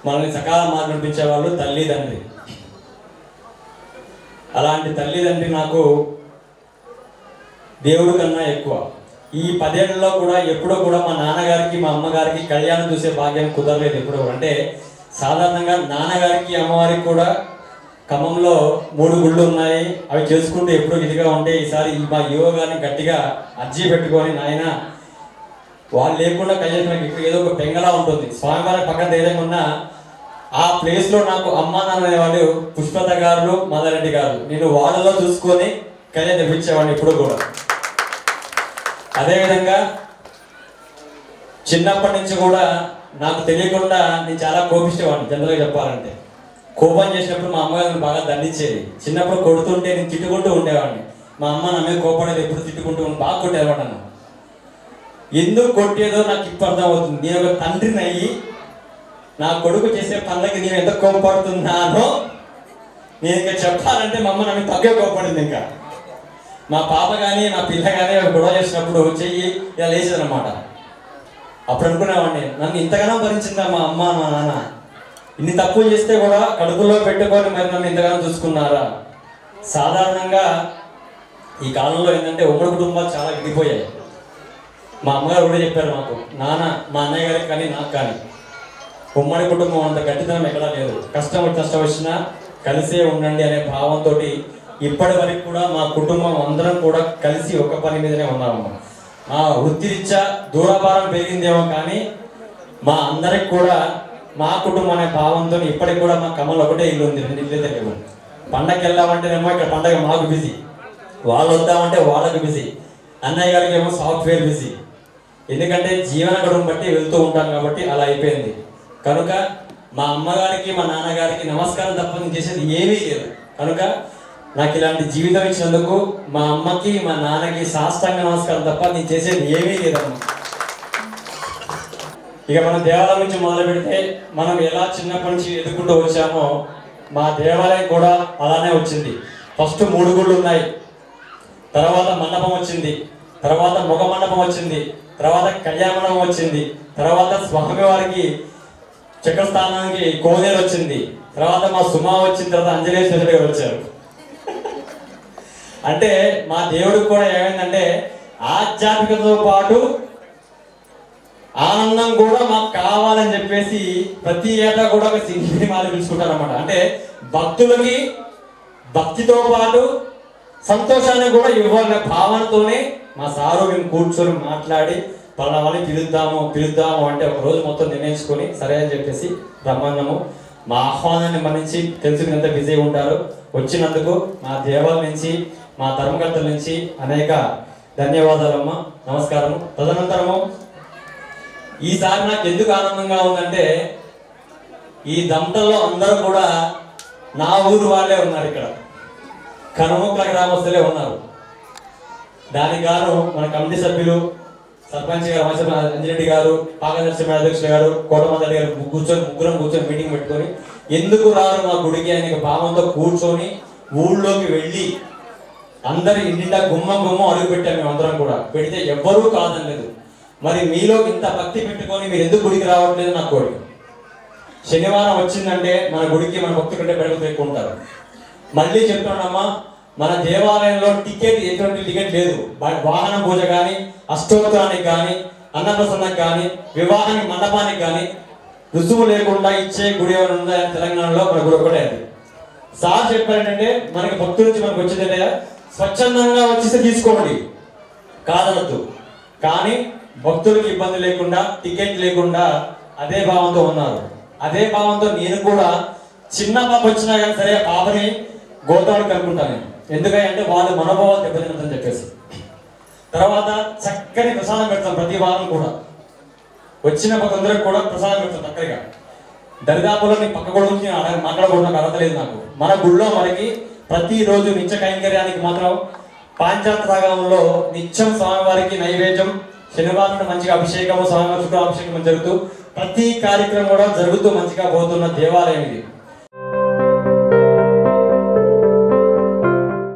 మనల్ని సకాల మార్గం నడిపించే వాళ్ళు తల్లిదండ్రి. అలాంటి తల్లిదండ్రి నాకు దేవుడి కన్నా ఎక్కువ. ఈ 10 ఏళ్లలో కూడా ఎప్పుడో కూడా మా నాన్నగారికి మా అమ్మగారికి కళ్యాణం చూసే భాగ్యం కుదరలేదు ఎప్పుడో. అంటే సాధారణంగా నాన్నగారికి అమ్మవారికి కూడా ఖమ్మంలో 3 గుళ్ళు ఉన్నాయి. అవి చేసుకుంటూ ఎప్పుడో ఇదిగా ఉంటే ఈసారి మా యువ గారిని గట్టిగా అర్జీ పెట్టుకొని నాయన వాళ్ళు లేకుండా కళ్యాణం ఇప్పుడు ఏదో ఒక పెంగలా ఉంటుంది. స్వామివారి పక్కన ధైర్యంగా ఉన్న ఆ ప్లేస్లో నాకు అమ్మ నాన్న అనేవాళ్ళు పుష్పత గారు, మదరెడ్డి గారు. నేను వాళ్ళలో చూసుకొని కళ్యాణం తెప్పించేవాడిని ఇప్పుడు కూడా. అదేవిధంగా చిన్నప్పటి నుంచి కూడా నాకు తెలియకుండా నేను చాలా కోపిస్తేవాడిని. జనరల్గా చెప్పాలంటే కోపం చేసినప్పుడు మా అమ్మగారు బాగా దండించేది. చిన్నప్పుడు కొడుతుంటే నేను తిట్టుకుంటూ ఉండేవాడిని. మా అమ్మ నా మీద కోపడేది, ఎప్పుడు తిట్టుకుంటూ బాగా కొట్టేవాడు. నన్ను ఎందుకు కొట్టేదో నాకు ఇప్పుడు అర్థమవుతుంది. నేను ఒక తండ్రిని అయ్యి నా కొడుకు చేసే పనులకి నేను ఎంత కోపడుతున్నానో నేను ఇంకా చెప్పాలంటే మా అమ్మ నన్ను తగ్గే కోపడింది. ఇంకా మా పాప కానీ నా పిల్ల కానీ గొడవ చేసినప్పుడు చెయ్యి ఇలా లేచేదన్నమాట. అప్పుడు అనుకునేవాడిని నన్ను ఇంతగానో భరించిందా మా అమ్మ మా నాన్న, ఇన్ని తప్పులు చేస్తే కూడా కడుపులో పెట్టుకొని మరి నన్ను ఇంతగానో చూసుకున్నారా. సాధారణంగా ఈ కాలంలో ఏంటంటే ఉమ్మడి కుటుంబాలు చాలా విడిపోయాయి. మా అమ్మగారు కూడా చెప్పారు మాకు, నాన్న మా అన్నయ్య గారికి కానీ నాకు కానీ ఉమ్మడి కుటుంబం అంత గట్టితనం ఎక్కడా లేదు. కష్టం వచ్చినా కలిసే ఉండండి అనే భావంతో ఇప్పటి వరకు కూడా మా కుటుంబం అందరం కూడా కలిసి ఒక పని మీదనే ఉన్నాము. మా వృత్తిరీత్యా దూరభారం పెరిగిందేమో కానీ మా అందరికి కూడా మా కుటుంబం అనే భావంతో ఇప్పటికి కూడా మా కమ్మలు ఒకటే ఇల్లు ఉంది, 2 ఇల్లు లేవు. పండగకి వెళ్దామంటేనేమో ఇక్కడ పండగ మాకు బిజీ, వాళ్ళు వద్దామంటే వాళ్ళకు బిజీ, అన్నయ్య గారికి ఏమో సాఫ్ట్వేర్ బిజీ. ఎందుకంటే జీవన గడువును బట్టి వెళ్తూ ఉంటాం కాబట్టి అలా అయిపోయింది. కనుక మా అమ్మగారికి మా నాన్నగారికి నమస్కారం తప్ప నేను చేసేది ఏమీ లేదు. కనుక నాకు ఇలాంటి జీవితం ఇచ్చినందుకు మా అమ్మకి మా నాన్నకి సాష్టాంగ నమస్కారం తప్ప నేను చేసేది ఏమీ లేదమ్మా. ఇక మన దేవాలయం నుంచి మొదలు పెడితే మనం ఎలా చిన్నప్పటి నుంచి ఎదుర్కొంటూ వచ్చామో మా దేవాలయం కూడా అలానే వచ్చింది. ఫస్ట్ 3 గుళ్ళు ఉన్నాయి, తర్వాత మండపం వచ్చింది, తర్వాత ముఖ మండపం వచ్చింది, తర్వాత కళ్యాణ మండపం వచ్చింది, తర్వాత స్వామివారికి చక్రస్థానానికి కోనేరు వచ్చింది, తర్వాత మా సుమా వచ్చిన తర్వాత అంజనేశ్వరుడు గారు వచ్చారు. అంటే మా దేవుడికి కూడా ఏమైందంటే ఆధ్యాత్మికతతో పాటు ఆనందం కూడా మాకు కావాలని చెప్పేసి ప్రతి ఏటా కూడా ఒక సినిమాలు పిలుచుకుంటారు అన్నమాట. అంటే భక్తులకి భక్తితో పాటు సంతోషాన్ని కూడా ఇవ్వాలనే భావనతోనే మా సారు మేము కూర్చొని మాట్లాడి పలానా వాళ్ళని పిలుద్దాము అంటే ఒక రోజు మొత్తం నిర్ణయించుకొని సరే అని చెప్పేసి రమ్మన్నాము. మా ఆహ్వానాన్ని మన్నించి తెలుసుకుని ఎంత బిజీగా ఉంటారు. వచ్చినందుకు మా దేవాల నుంచి మా ధర్మకర్తల నుంచి అనేక ధన్యవాదాలమ్మా, నమస్కారం. తదనంతరము ఈసారి నాకు ఎందుకు ఆనందంగా ఉందంటే ఈ దంపతుల్లో అందరూ కూడా నా ఊరు వాళ్ళే ఉన్నారు. ఇక్కడ కనుముక్కల గ్రామస్తులే ఉన్నారు. దానికి గాను మన కమిటీ సభ్యులు సర్పంచ్ గారు అంజిరెడ్డి గారు, పాకదర్శి అధ్యక్షులు గారు, కోటమందడి గారు ముగ్గురం కూర్చొని మీటింగ్ పెట్టుకొని ఎందుకు రారు మా గుడికి అనే భావంతో కూర్చొని ఊళ్ళోకి వెళ్ళి అందరి ఇంటింటా గుమ్మం అడుగు పెట్టాము. మేము అందరం కూడా పెడితే ఎవ్వరూ కాదనలేదు. మరి మీలో ఇంత భక్తి పెట్టుకొని మీరు ఎందుకు గుడికి రావట్లేదు నాకు కోరిక. శనివారం వచ్చిందంటే మన గుడికి మన భక్తులు కంటే పెరుగుతూ ఎక్కువ ఉంటారు. మళ్ళీ చెప్తున్నానమ్మా, మన దేవాలయంలో ఎటువంటి టికెట్ లేదు. వాహన పూజ కానీ, అష్టోత్తరానికి కానీ, అన్నప్రసన్నకి కానీ, వివాహానికి మండపానికి కానీ రుసుము లేకుండా ఇచ్చే గుడి ఏమైనా ఉందా తెలంగాణలో? మన గుడి ఒకటే అది. సార్ చెప్పారంటే మనకి భక్తుల నుంచి మనకు వచ్చిందంటే స్వచ్ఛందంగా వచ్చేసి తీసుకోండి, కాదనద్దు. కానీ భక్తులకి ఇబ్బంది లేకుండా, టికెట్ లేకుండా అదే భావంతో ఉన్నారు. అదే భావంతో నేను కూడా చిన్న పాప వచ్చినా కానీ సరే పాపని గోతాడు కనుక్కుంటాను. ఎందుకంటే వాళ్ళు మనోభావాలు దెబ్బతినని చెప్పేసి. తర్వాత చక్కని ప్రసాదం పెడతాం ప్రతి వారం కూడా. వచ్చిన భక్తులందరికీ కూడా ప్రసాదం పెడతాం చక్కగా. దరిదాపులో నీ పక్క కూడా నుంచి మాట్లాడకూడదు, నాకు అర్థం లేదు నాకు. మన గుళ్ళో మనకి ప్రతిరోజు నిత్య కైంకర్యానికి మాత్రం పాంచాత్రాగంలో నిత్యం స్వామివారికి నైవేద్యం, శనివారం మంచిగా అభిషేకము, స్వామివారి శుక్రాభిషేకం జరుగుతూ ప్రతి కార్యక్రమం కూడా జరుగుతూ మంచిగా పోతున్న దేవాలయం ఇది.